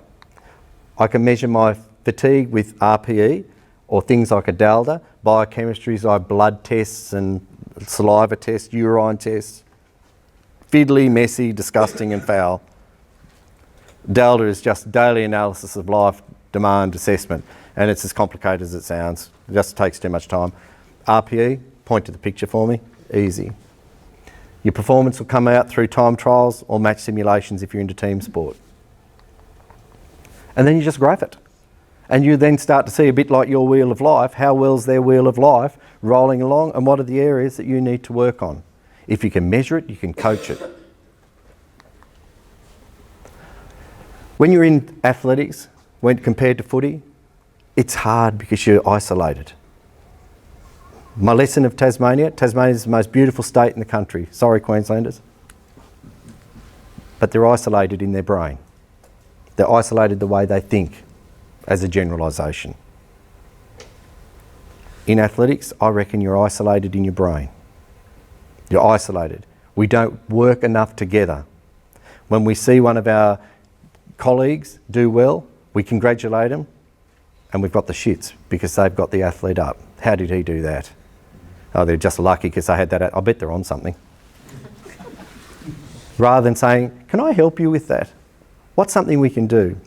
I can measure my fatigue with RPE, or things like a DALDA, biochemistries like blood tests and saliva tests, urine tests. Fiddly, messy, disgusting and foul. DALDA is just daily analysis of life demand assessment, and it's as complicated as it sounds. It just takes too much time. RPE, point to the picture for me, easy. Your performance will come out through time trials or match simulations if you're into team sport. And then you just graph it. And you then start to see a bit like your wheel of life, how well's their wheel of life rolling along, and what are the areas that you need to work on. If you can measure it, you can coach it. When you're in athletics, when compared to footy, it's hard because you're isolated. My lesson of Tasmania is the most beautiful state in the country. Sorry, Queenslanders. But they're isolated in their brain. They're isolated the way they think, as a generalisation. In athletics, I reckon you're isolated in your brain. You're isolated. We don't work enough together. When we see one of our colleagues do well, we congratulate them, and we've got the shits because they've got the athlete up. How did he do that? Oh, they're just lucky because they had that. I bet they're on something. Rather than saying, can I help you with that? What's something we can do?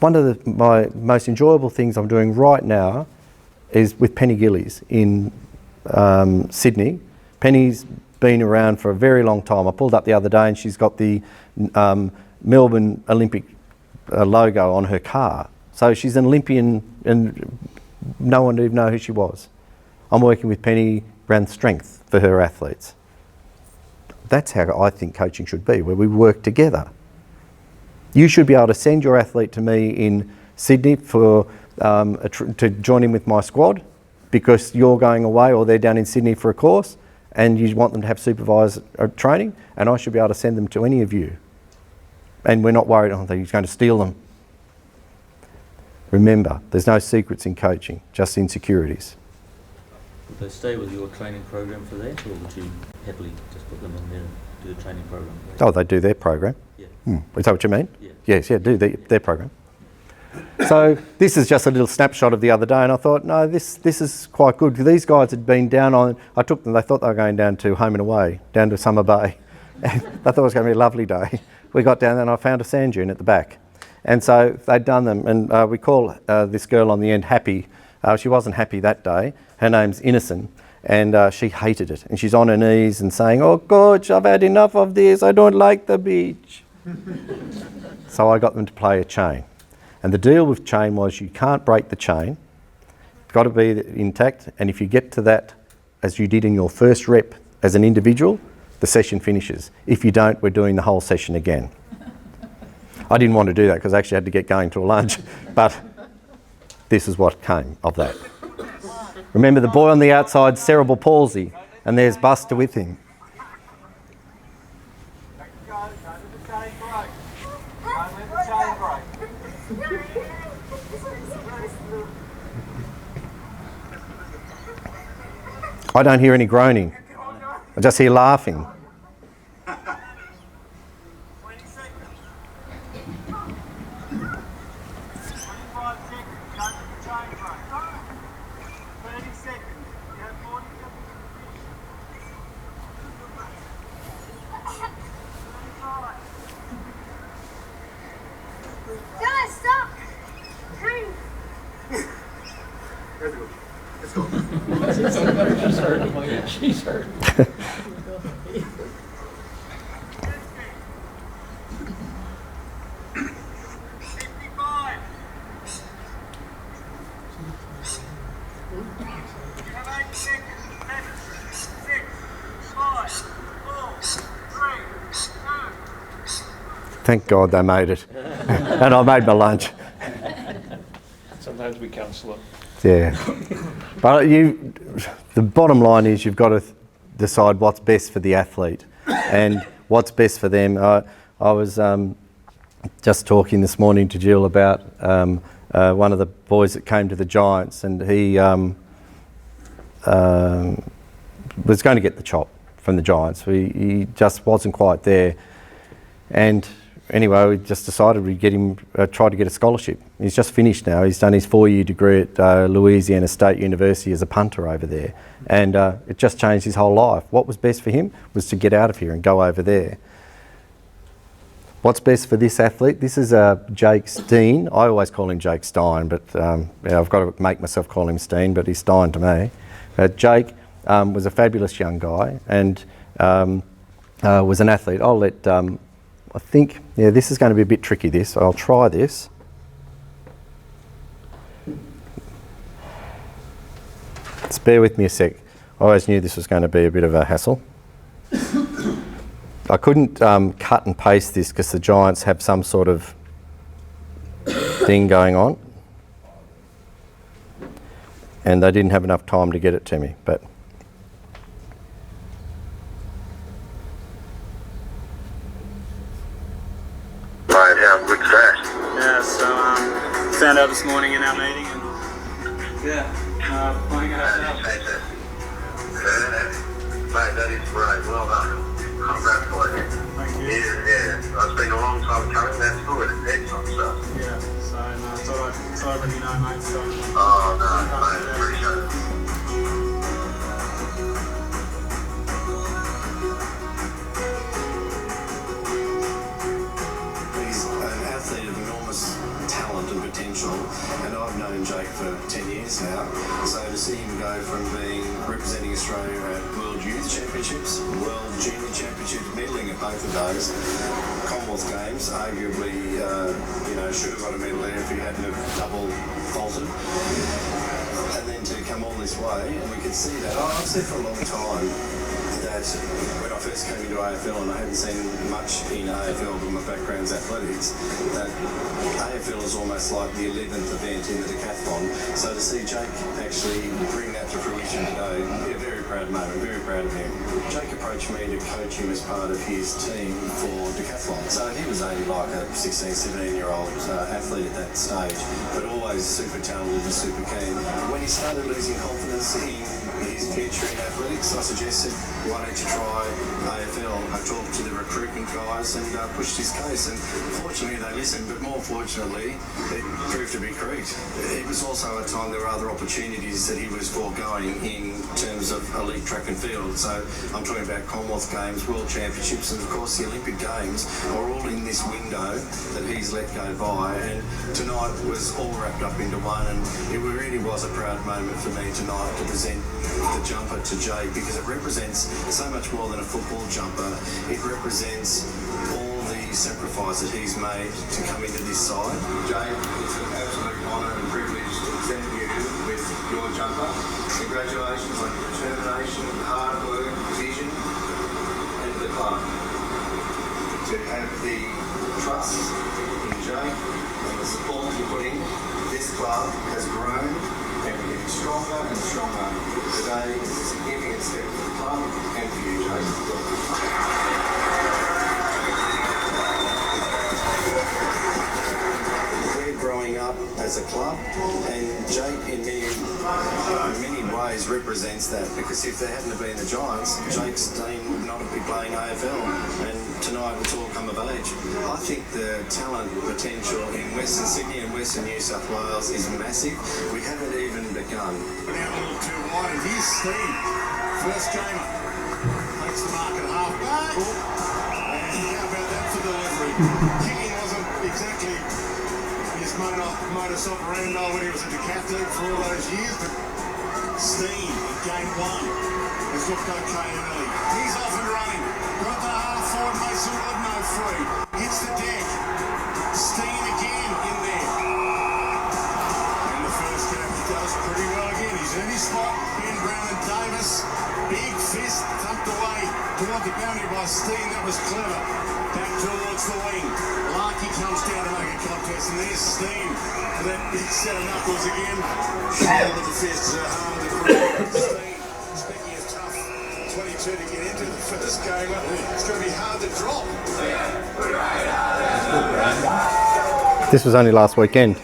One of my most enjoyable things I'm doing right now is with Penny Gillies in Sydney. Penny's been around for a very long time. I pulled up the other day and she's got the Melbourne Olympic logo on her car. So she's an Olympian and no one would even know who she was. I'm working with Penny around strength for her athletes. That's how I think coaching should be, where we work together. You should be able to send your athlete to me in Sydney for to join in with my squad because you're going away or they're down in Sydney for a course and you want them to have supervised training, and I should be able to send them to any of you. And we're not worried, oh, he's going to steal them. Remember, there's no secrets in coaching, just insecurities. Would they stay with your training program for that, or would you happily just put them in there and do the training program? Oh, they do their program. Yeah. Is that what you mean? Yeah. Yes, yeah, do their program. So this is just a little snapshot of the other day, and I thought, no, this is quite good. These guys had been down on, I took them, they thought they were going down to Home and Away, down to Summer Bay. And I thought it was going to be a lovely day. We got down there and I found a sand dune at the back. And so they'd done them, and we call this girl on the end Happy. She wasn't happy that day. Her name's Innocent, and she hated it. And she's on her knees and saying, oh, coach, I've had enough of this. I don't like the beach. So I got them to play a chain. And the deal with chain was you can't break the chain. It's got to be intact. And if you get to that, as you did in your first rep as an individual, the session finishes. If you don't, we're doing the whole session again. I didn't want to do that because I actually had to get going to a lunch. But this is what came of that. Remember the boy on the outside, cerebral palsy, and there's Buster with him. I don't hear any groaning. I just hear laughing. She's hurt. Thank God they made it. And I made my lunch. Sometimes we counsel it. Yeah. But the bottom line is you've got to decide what's best for the athlete and what's best for them. I was just talking this morning to Jill about one of the boys that came to the Giants, and he was going to get the chop from the Giants. He just wasn't quite there. And anyway, we just decided we'd get him, try to get a scholarship. He's just finished now. He's done his 4-year degree at Louisiana State University as a punter over there. And it just changed his whole life. What was best for him was to get out of here and go over there. What's best for this athlete? This is Jake Steen. I always call him Jake Stein, but yeah, I've got to make myself call him Steen, but he's Stein to me. Jake was a fabulous young guy and was an athlete. I'll let... I think, yeah, this is going to be a bit tricky, this. I'll try this. Just bear with me a sec. I always knew this was going to be a bit of a hassle. I couldn't cut and paste this because the Giants have some sort of thing going on. And they didn't have enough time to get it to me, but... Found out this morning in our meeting, and playing it ourselves. Mate, that is great. Well done. Congratulations. Thank you. Yeah. It's been a long time coming. That's good. It's excellent stuff. Yeah. So So, no, thought I'd let you know, mate. So, Oh, no, mate, appreciate it. He's an athlete of enormous talent and potential, and I've known Jake for 10 years now. So to see him go from being representing Australia at World Youth Championships, World Junior Championships, medaling at both of those, Commonwealth Games, arguably, should have got a medal there if he hadn't have double faulted. And then to come all this way, and we could see that. I've said for a long time that when I first came into AFL, and I hadn't seen much in AFL, but my background's athletics, that AFL is almost like the 11th event in the decathlon. So to see Jake actually bring that to fruition today, a very proud moment, very proud of him. Jake approached me to coach him as part of his team for decathlon. So he was only like a 16, 17-year-old athlete at that stage, but always super talented and super keen. When he started losing confidence in his future in athletics, I suggested, why don't you try AFL? I talked to the recruitment guys and pushed his case, and fortunately they listened, but more fortunately it proved to be correct. It was also a time there were other opportunities that he was foregoing in terms of elite track and field. So I'm talking about Commonwealth Games, World Championships, and of course the Olympic Games are all in this window that he's let go by, and tonight was all wrapped up into one, and it really was a proud moment for me tonight to present the jumper to Jay, because it represents so much more than a football jumper. It represents all the sacrifice that he's made to come into this side. Jay, it's an absolute honour and privilege to present you with your jumper. Congratulations on your determination, hard work, vision, and the club. To have the trust in Jay and the support you put in, this club has grown and we're getting stronger and stronger. Today is a significant step for the club and for you, Jay. We're growing up as a club, and Jake in many ways represents that, because if there hadn't have been the Giants, Jake's team would not be playing AFL, and tonight it's all come of age. I think the talent potential in Western Sydney and Western New South Wales is massive. We haven't even begun. Now a little too wide, and here's Steve, first gamer, makes the mark at half-back, and how about that for delivery? Kicking wasn't exactly his modus operandi when he was a decathlete for all those years, but Steen in game one has looked okay early. He's off and running. Got the half forward, Mason Woodno free. Hits the deck. Steen again in there. In the first game, he does pretty well again. He's in his spot. Ben Brown and Davis. Big fist tucked away toward the boundary by Steen. That was clever. Back towards the wing. Larky comes down to make a contest, and there's Steen for that big set of knuckles again. Shoulder the fists are hard to break. Steen, speaking of tough, 22 to get into the first game. It's going to be hard to drop. This was only last weekend.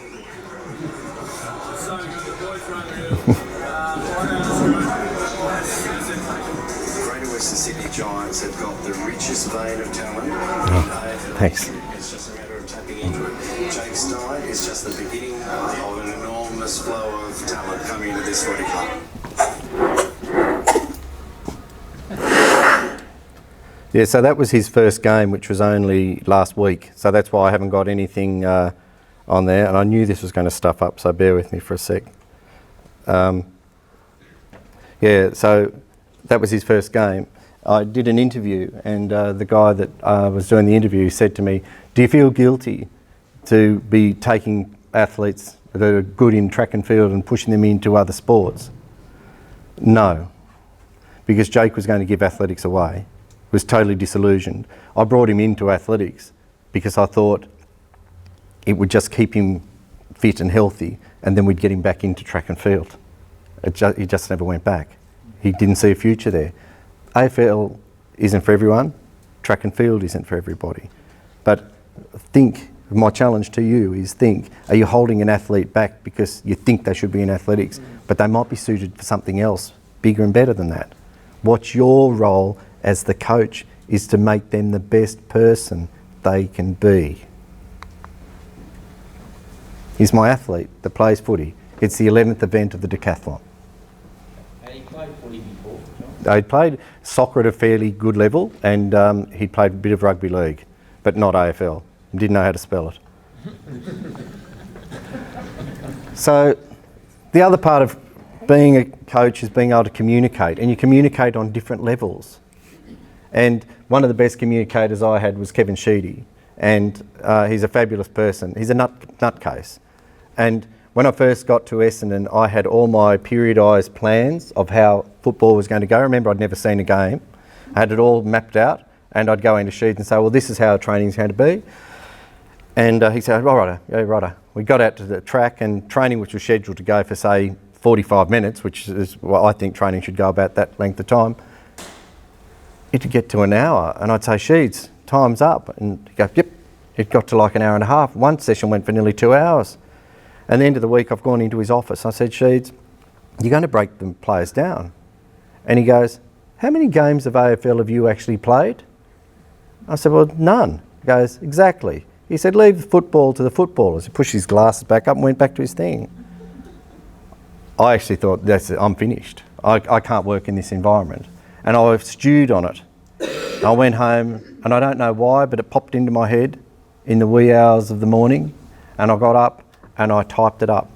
Western Sydney Giants have got the richest vein of talent. Thanks. It's just a matter of tapping into it. Jake Stein is just the beginning of an enormous flow of talent coming into this footy club. Yeah, so that was his first game, which was only last week. So that's why I haven't got anything on there. And I knew this was going to stuff up, so bear with me for a sec. Yeah, so that was his first game. I did an interview, and the guy that was doing the interview said to me, do you feel guilty to be taking athletes that are good in track and field and pushing them into other sports? No, because Jake was going to give athletics away, was totally disillusioned. I brought him into athletics because I thought it would just keep him fit and healthy, and then we'd get him back into track and field. He just never went back. He didn't see a future there. AFL isn't for everyone, track and field isn't for everybody. But my challenge to you is are you holding an athlete back because you think they should be in athletics, but they might be suited for something else, bigger and better than that? What's your role as the coach is to make them the best person they can be. He's my athlete that plays footy. It's the 11th event of the decathlon. Had he played footy before, John? He'd played soccer at a fairly good level, and he'd played a bit of rugby league, but not AFL. He didn't know how to spell it. So the other part of being a coach is being able to communicate, and you communicate on different levels. And one of the best communicators I had was Kevin Sheedy, and he's a fabulous person. He's a nutcase. And when I first got to Essendon, I had all my periodised plans of how football was going to go. Remember, I'd never seen a game. I had it all mapped out, and I'd go into Sheeds and say, well, this is how training's going to be. And he said, righto, yeah, righto. We got out to the track, and training, which was scheduled to go for, say, 45 minutes, which is what I think training should go about that length of time, it'd get to an hour, and I'd say, Sheeds, time's up. And he'd go, yep. It got to like an hour and a half. One session went for nearly 2 hours. And the end of the week, I've gone into his office. I said, Sheeds, you're going to break the players down. And he goes, how many games of AFL have you actually played? I said, well, none. He goes, exactly. He said, leave the football to the footballers. He pushed his glasses back up and went back to his thing. I actually thought, I'm finished. I can't work in this environment. And I stewed on it. I went home, and I don't know why, but it popped into my head in the wee hours of the morning, and I got up and I typed it up.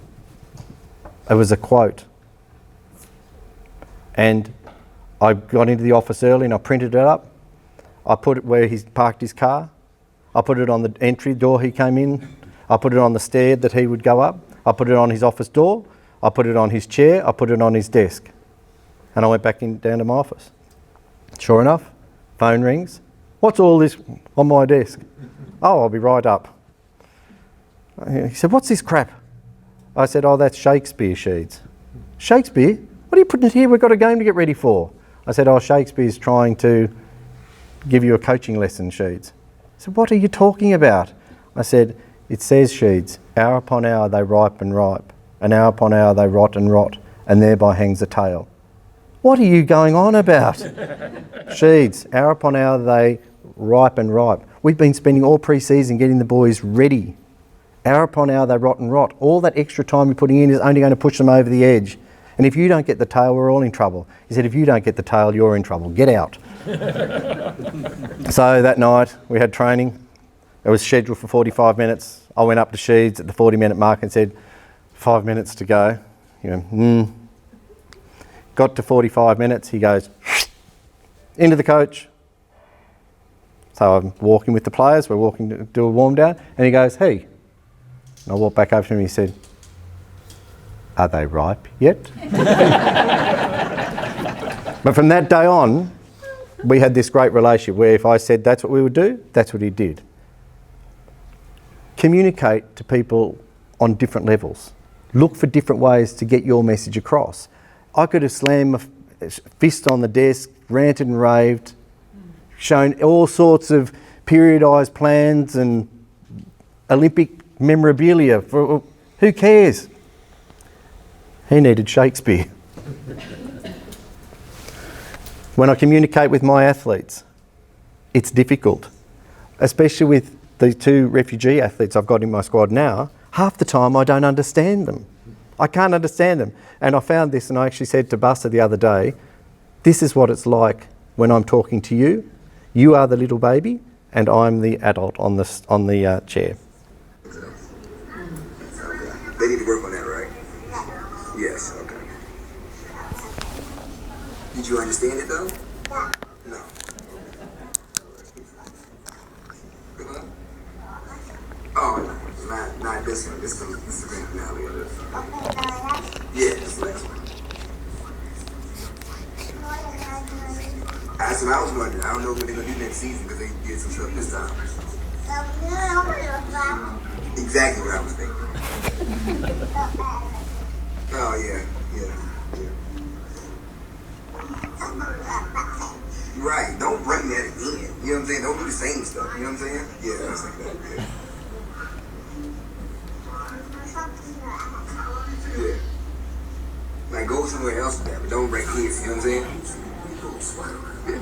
It was a quote. And I got into the office early and I printed it up. I put it where he's parked his car. I put it on the entry door he came in. I put it on the stair that he would go up. I put it on his office door. I put it on his chair. I put it on his down I went back down to my office. Sure enough, phone rings. What's all this on my desk? Oh, I'll be right up. He said, what's this crap? I said, oh, that's Shakespeare, Sheeds. Shakespeare? What are you putting it here? We've got a game to get ready for. I said, oh, Shakespeare's trying to give you a coaching lesson, Sheeds. He said, what are you talking about? I said, it says, Sheeds, hour upon hour they ripe and ripe, and hour upon hour they rot and rot, and thereby hangs a tale. What are you going on about? Sheeds, hour upon hour they ripe and ripe. We've been spending all pre-season getting the boys ready. Hour upon hour they rot and rot. All that extra time you're putting in is only going to push them over the edge. And if you don't get the tail, we're all in trouble. He said, if you don't get the tail, you're in trouble. Get out. So that night we had training. It was scheduled for 45 minutes. I went up to Sheeds at the 40-minute mark and said, 5 minutes to go. He went, Got to 45 minutes. He goes, into the coach. So I'm walking with the players. We're walking to do a warm down. And he goes, hey. And I walked back over to him and he said, are they ripe yet? But from that day on, we had this great relationship where if I said that's what we would do, that's what he did. Communicate to people on different levels. Look for different ways to get your message across. I could have slammed a fist on the desk, ranted and raved, shown all sorts of periodised plans and Olympic memorabilia. Who cares? He needed Shakespeare. When I communicate with my athletes, it's difficult, especially with the 2 refugee athletes I've got in my squad now. Half the time I don't understand them. I can't understand them. And I found this, and I actually said to Buster the other day, this is what it's like when I'm talking to you. You are the little baby, and I'm the adult on the chair. They need to work on that, right? Yes, okay. Did you understand it though? No. Oh, not this one. This one is the finale of this. Yeah, this next one. That's what I was wondering. I don't know what they're gonna do next season because they did some stuff this time. Exactly what I was thinking. Oh yeah. Right, don't bring that again. You know what I'm saying? Don't do the same stuff. You know what I'm saying? Yeah, that's like that. Yeah. Like go somewhere else with that, but don't break his. You know what I'm saying? Yeah.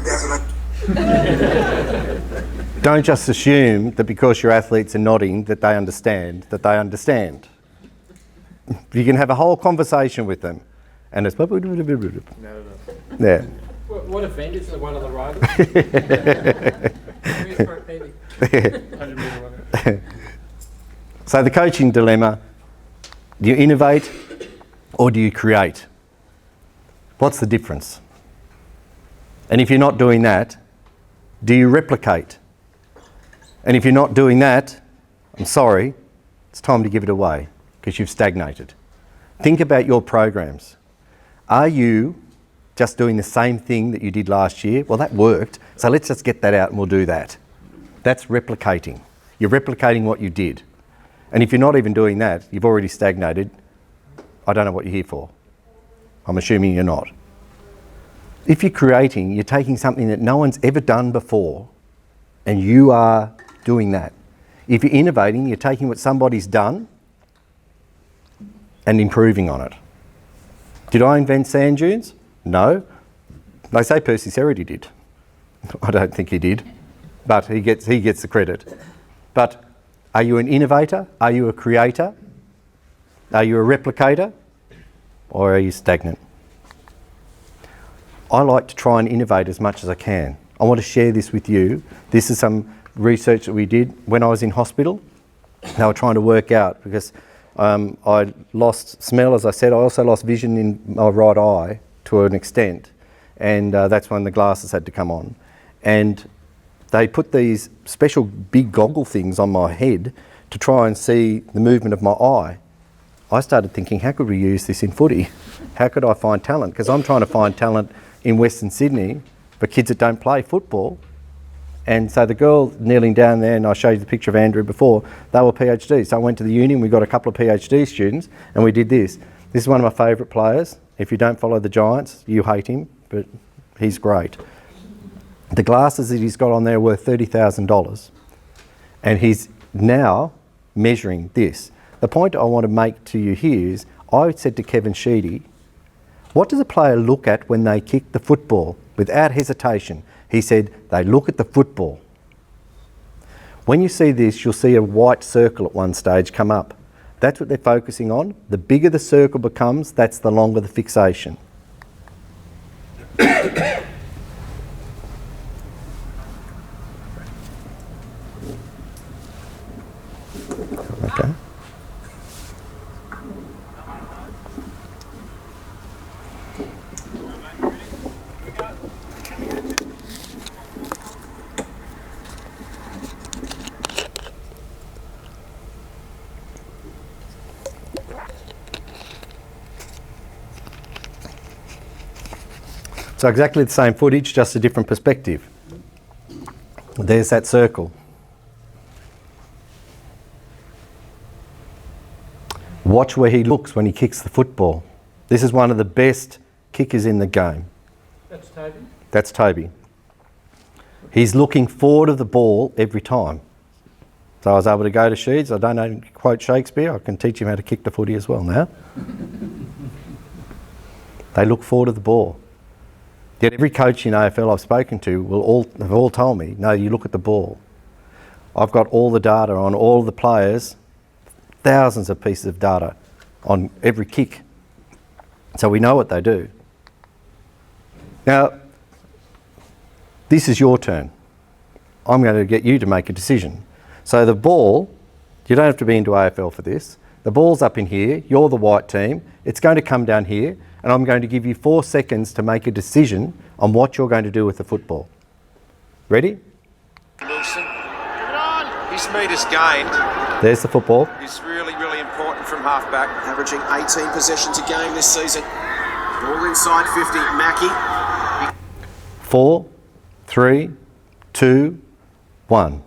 That's what Don't just assume that because your athletes are nodding that they understand, You can have a whole conversation with them and it's... No. Yeah. What event is the one on the right? So the coaching dilemma, do you innovate or do you create? What's the difference? And if you're not doing that, do you replicate? And if you're not doing that, I'm sorry, it's time to give it away because you've stagnated. Think about your programs. Are you just doing the same thing that you did last year? Well, that worked, so let's just get that out and we'll do that. That's replicating. You're replicating what you did. And if you're not even doing that, you've already stagnated. I don't know what you're here for. I'm assuming you're not. If you're creating, you're taking something that no one's ever done before and you are doing that. If you're innovating, you're taking what somebody's done and improving on it. Did I invent sand dunes? No. They say Percy Cerity did. I don't think he did, but he gets the credit. But are you an innovator? Are you a creator? Are you a replicator? Or are you stagnant? I like to try and innovate as much as I can. I want to share this with you. This is some research that we did when I was in hospital. They were trying to work out because I lost smell, as I said. I also lost vision in my right eye to an extent, and that's when the glasses had to come on. And they put these special big goggle things on my head to try and see the movement of my eye. I started thinking, how could we use this in footy? How could I find talent? Because I'm trying to find talent in Western Sydney for kids that don't play football. And so the girl kneeling down there, and I showed you the picture of Andrew before, they were PhDs. So I went to the uni and we got a couple of PhD students and we did this. This is one of my favourite players. If you don't follow the Giants, you hate him, but he's great. The glasses that he's got on there are worth $30,000 and he's now measuring this. The point I want to make to you here is, I said to Kevin Sheedy, what does a player look at when they kick the football? Without hesitation, he said, they look at the football. When you see this, you'll see a white circle at one stage come up. That's what they're focusing on. The bigger the circle becomes, that's the longer the fixation. Okay. So exactly the same footage, just a different perspective. There's that circle. Watch where he looks when he kicks the football. This is one of the best kickers in the game. That's Toby? That's Toby. He's looking forward of the ball every time. So I was able to go to Sheeds. I don't know, quote Shakespeare. I can teach him how to kick the footy as well now. They look forward of the ball. Yet every coach in AFL I've spoken to have all told me, no, you look at the ball. I've got all the data on all the players, thousands of pieces of data on every kick. So we know what they do. Now, this is your turn. I'm going to get you to make a decision. So the ball, you don't have to be into AFL for this. The ball's up in here, you're the white team, it's going to come down here, and I'm going to give you 4 seconds to make a decision on what you're going to do with the football. Ready? Wilson, give it on. His metres gained. There's the football. Is really, really important from half-back. Averaging 18 possessions a game this season. Ball inside 50, Mackie. 4, 3, 2, 1.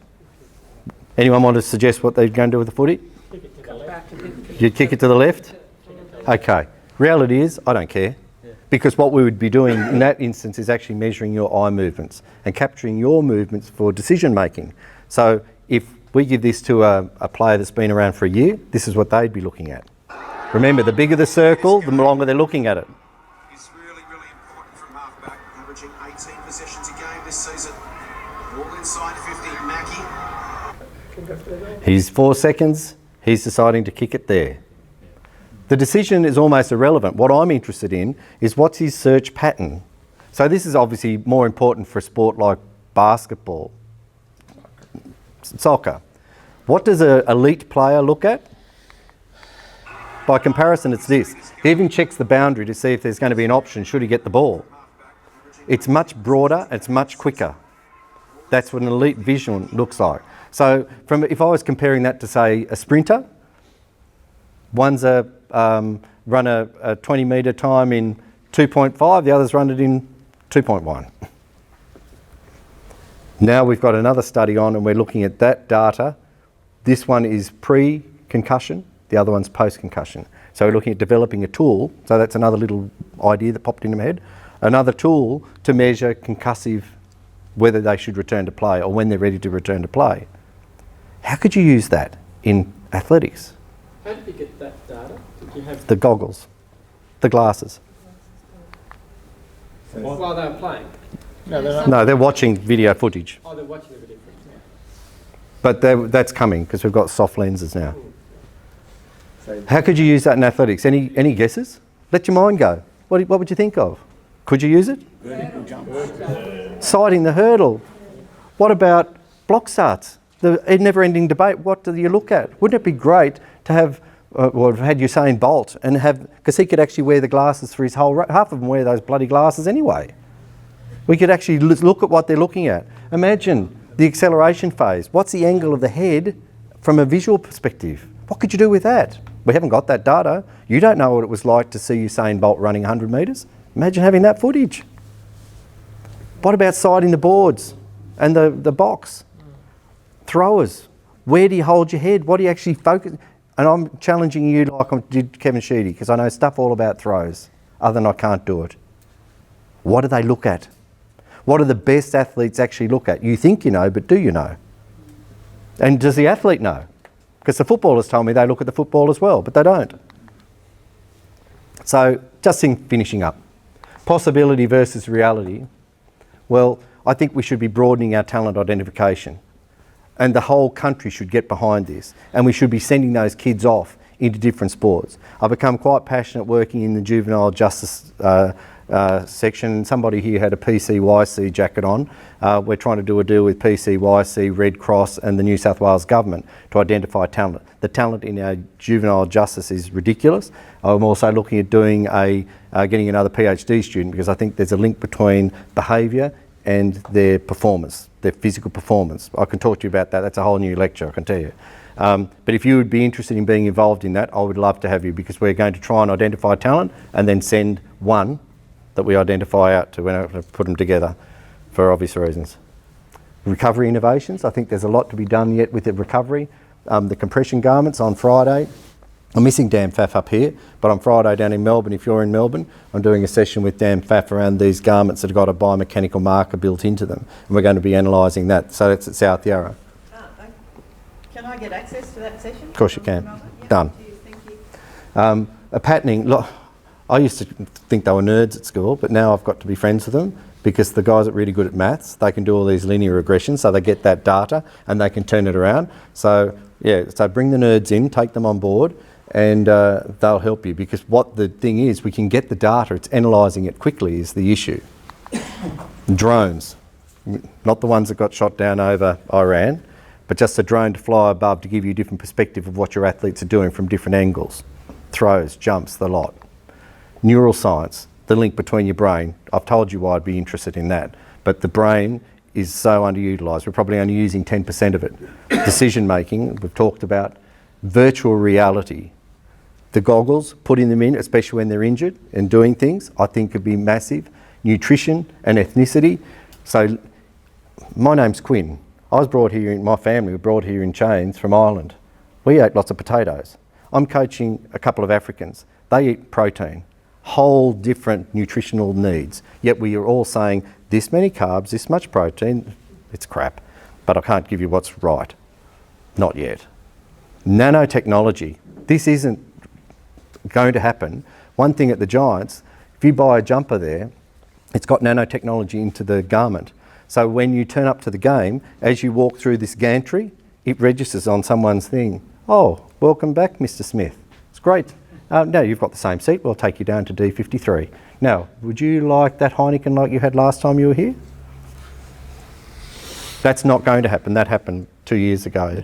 Anyone want to suggest what they're going to do with the footy? Kick it to the left. You'd kick it to the left? Okay. Reality is, I don't care. Because what we would be doing in that instance is actually measuring your eye movements and capturing your movements for decision making. So if we give this to a player that's been around for a year, this is what they'd be looking at. Remember, the bigger the circle, the longer they're looking at it. Is really, really important from half-back. Averaging 18 possessions a game this season. He's 4 seconds, he's deciding to kick it there. The decision is almost irrelevant. What I'm interested in is what's his search pattern. So this is obviously more important for a sport like basketball, soccer. What does an elite player look at? By comparison, it's this. He even checks the boundary to see if there's going to be an option should he get the ball. It's much broader, it's much quicker. That's what an elite vision looks like. So if I was comparing that to, say, a sprinter, one's run a 20 metre time in 2.5, the others run it in 2.1. Now we've got another study on and we're looking at that data. This one is pre-concussion, the other one's post-concussion. So we're looking at developing a tool, so that's another little idea that popped into my head, another tool to measure concussive, whether they should return to play or when they're ready to return to play. How could you use that in athletics? How did you get that data? Did you have The goggles, the glasses. while they were playing? No, they're watching video footage. Oh, they're watching the video footage now. But that's coming because we've got soft lenses now. How could you use that in athletics? Any guesses? Let your mind go. What would you think of? Could you use it? Vertical jump. Sighting the hurdle. What about block starts? The never-ending debate. What do you look at? Wouldn't it be great to have, had Usain Bolt and have, because he could actually wear the glasses for his whole, half of them wear those bloody glasses anyway. We could actually look at what they're looking at. Imagine the acceleration phase. What's the angle of the head from a visual perspective? What could you do with that? We haven't got that data. You don't know what it was like to see Usain Bolt running 100 metres. Imagine having that footage. What about sighting the boards and the box? Throwers. Where do you hold your head? What do you actually focus? And I'm challenging you like I did Kevin Sheedy, because I know stuff all about throws, other than I can't do it. What do they look at? What do the best athletes actually look at? You think you know, but do you know? And does the athlete know? Because the footballers told me they look at the football as well, but they don't. So just finishing up. Possibility versus reality. Well, I think we should be broadening our talent identification. And the whole country should get behind this. And we should be sending those kids off into different sports. I've become quite passionate working in the juvenile justice section. Somebody here had a PCYC jacket on. We're trying to do a deal with PCYC, Red Cross and the New South Wales government to identify talent. The talent in our juvenile justice is ridiculous. I'm also looking at doing getting another PhD student, because I think there's a link between behaviour and their performance, their physical performance. I can talk to you about that. That's a whole new lecture, I can tell you. But if you would be interested in being involved in that, I would love to have you, because we're going to try and identify talent and then send one that we identify out to. We're not going to put them together for obvious reasons. Recovery innovations. I think there's a lot to be done yet with the recovery. The compression garments on Friday. I'm missing Dan Pfaff up here, but on Friday down in Melbourne, if you're in Melbourne, I'm doing a session with Dan Pfaff around these garments that have got a biomechanical marker built into them. And we're going to be analysing that. So it's at South Yarra. Can I get access to that session? Of course you can. Yeah. Done. Cheers, thank you. A patterning. Look, I used to think they were nerds at school, but now I've got to be friends with them, because the guys are really good at maths. They can do all these linear regressions, so they get that data and they can turn it around. So yeah, so bring the nerds in, take them on board, and they'll help you, because what the thing is, we can get the data, it's analysing it quickly is the issue. Drones, not the ones that got shot down over Iran, but just a drone to fly above to give you a different perspective of what your athletes are doing from different angles. Throws, jumps, the lot. Neural science, the link between your brain. I've told you why I'd be interested in that, but the brain is so underutilised. We're probably only using 10% of it. Decision making, we've talked about. Virtual reality. The goggles, putting them in, especially when they're injured and doing things, I think could be massive. Nutrition and ethnicity. So my name's Quinn. I was brought here, my family were brought here in chains from Ireland. We ate lots of potatoes. I'm coaching a couple of Africans. They eat protein. Whole different nutritional needs. Yet we are all saying this many carbs, this much protein. It's crap. But I can't give you what's right. Not yet. Nanotechnology. This isn't going to happen. One thing at the Giants, if you buy a jumper there, it's got nanotechnology into the garment. So when you turn up to the game, as you walk through this gantry it registers on someone's thing. Oh, welcome back, Mr. Smith. It's great. Now you've got the same seat. We'll take you down to D53. Now, would you like that Heineken like you had last time you were here? That's not going to happen. That happened 2 years ago.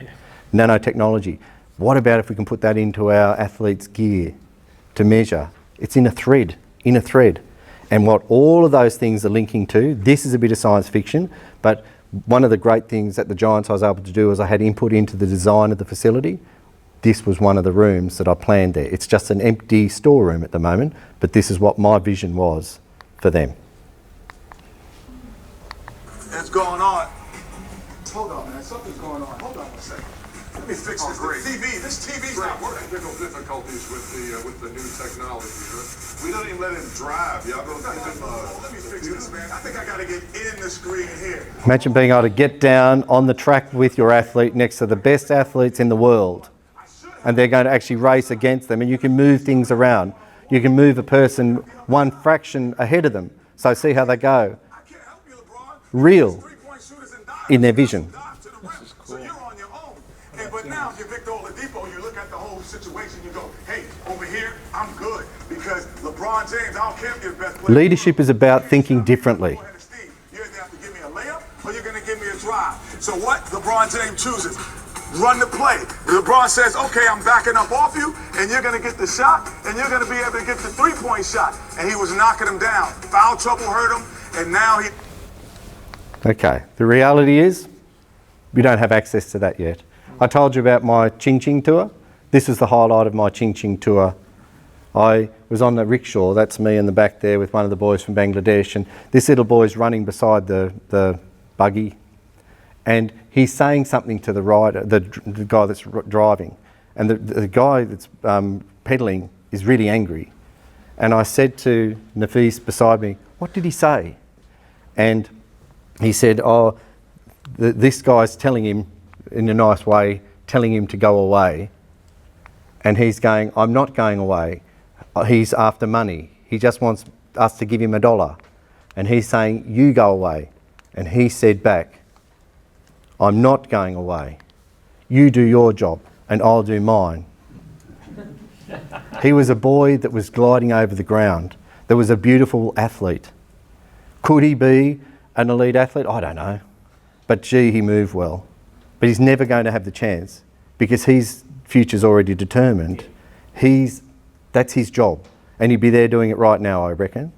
Nanotechnology. What about if we can put that into our athletes' gear to measure? It's in a thread, And what all of those things are linking to, this is a bit of science fiction, but one of the great things that the Giants I was able to do is I had input into the design of the facility. This was one of the rooms that I planned there. It's just an empty storeroom at the moment, but this is what my vision was for them. What's going on? Hold on, man. Something's going on. Hold on a second. Let me fix this. This TV's not working. Technical difficulties with the new technology. We don't even let him drive. Y'all gonna give him let me fix this, man. I think I gotta get in the screen here. Imagine being able to get down on the track with your athlete next to the best athletes in the world, and they're going to actually race against them, and you can move things around. You can move a person one fraction ahead of them. So see how they go. Real in their vision. So you're on your own. But now if you're Victor Oladipo, you look at the whole situation, you go, hey, over here, I'm good. Because LeBron James, I don't care if you're the best player. Leadership is about thinking differently. You're either have to give me a layup or you're going to give me a drive. So what LeBron James chooses? Run the play. LeBron says, okay, I'm backing up off you, and you're going to get the shot, and you're going to be able to get the three-point shot. And he was knocking him down. Foul trouble hurt him, and now he... Okay, the reality is we don't have access to that yet. I told you about my Ching Ching tour. This is the highlight of my Ching Ching tour. I was on the rickshaw, that's me in the back there with one of the boys from Bangladesh, and this little boy's running beside the buggy, and he's saying something to the rider, the guy that's driving, and the guy that's pedalling is really angry. And I said to Nafis beside me, what did he say? And he said, oh, this guy's telling him in a nice way, telling him to go away. And he's going, I'm not going away. He's after money. He just wants us to give him $1. And he's saying, you go away. And he said back, I'm not going away. You do your job and I'll do mine. He was a boy that was gliding over the ground. There was a beautiful athlete. Could he be an elite athlete? I don't know. But gee, he moved well. But he's never going to have the chance because his future's already determined. That's his job. And he'd be there doing it right now, I reckon.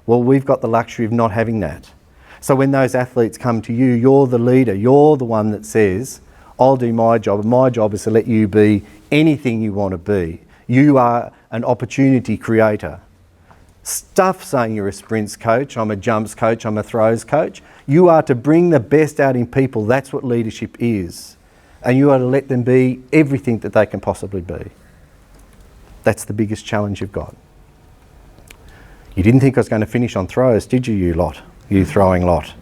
Well, we've got the luxury of not having that. So when those athletes come to you, you're the leader. You're the one that says, I'll do my job. And my job is to let you be anything you want to be. You are an opportunity creator. Stuff saying you're a sprints coach, I'm a jumps coach, I'm a throws coach. You are to bring the best out in people. That's what leadership is. And you are to let them be everything that they can possibly be. That's the biggest challenge you've got. You didn't think I was going to finish on throws, did you, you lot? You throwing lot.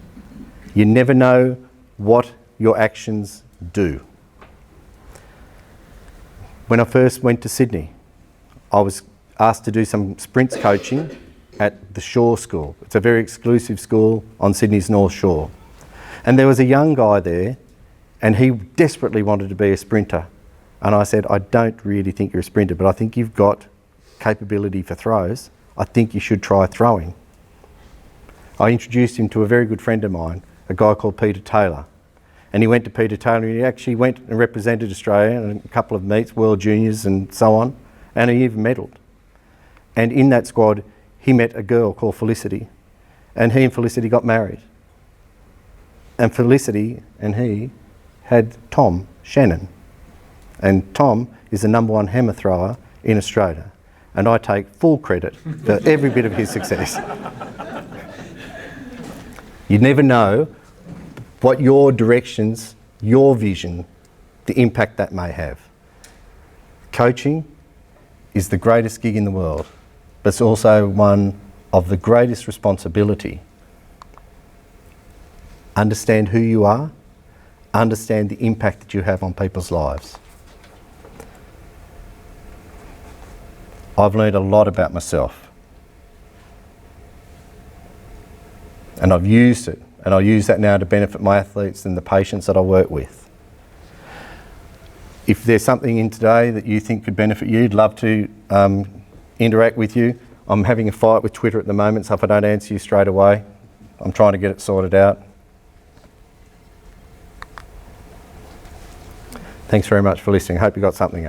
You never know what your actions do. When I first went to Sydney, I was asked to do some sprints coaching at the Shore School. It's a very exclusive school on Sydney's North Shore. And there was a young guy there and he desperately wanted to be a sprinter. And I said, I don't really think you're a sprinter, but I think you've got capability for throws. I think you should try throwing. I introduced him to a very good friend of mine, a guy called Peter Taylor. And he went to Peter Taylor and he actually went and represented Australia in a couple of meets, World Juniors and so on, and he even medalled. And in that squad, he met a girl called Felicity, and he and Felicity got married. And Felicity and he had Tom Shannon. And Tom is the #1 hammer thrower in Australia. And I take full credit for every bit of his success. You never know what your directions, your vision, the impact that may have. Coaching is the greatest gig in the world, but it's also one of the greatest responsibility. Understand who you are, understand the impact that you have on people's lives. I've learned a lot about myself. And I've used it, and I use that now to benefit my athletes and the patients that I work with. if there's something in today that you think could benefit you, I'd love to interact with you. I'm having a fight with Twitter at the moment, so if I don't answer you straight away, I'm trying to get it sorted out. Thanks very much for listening. Hope you got something out.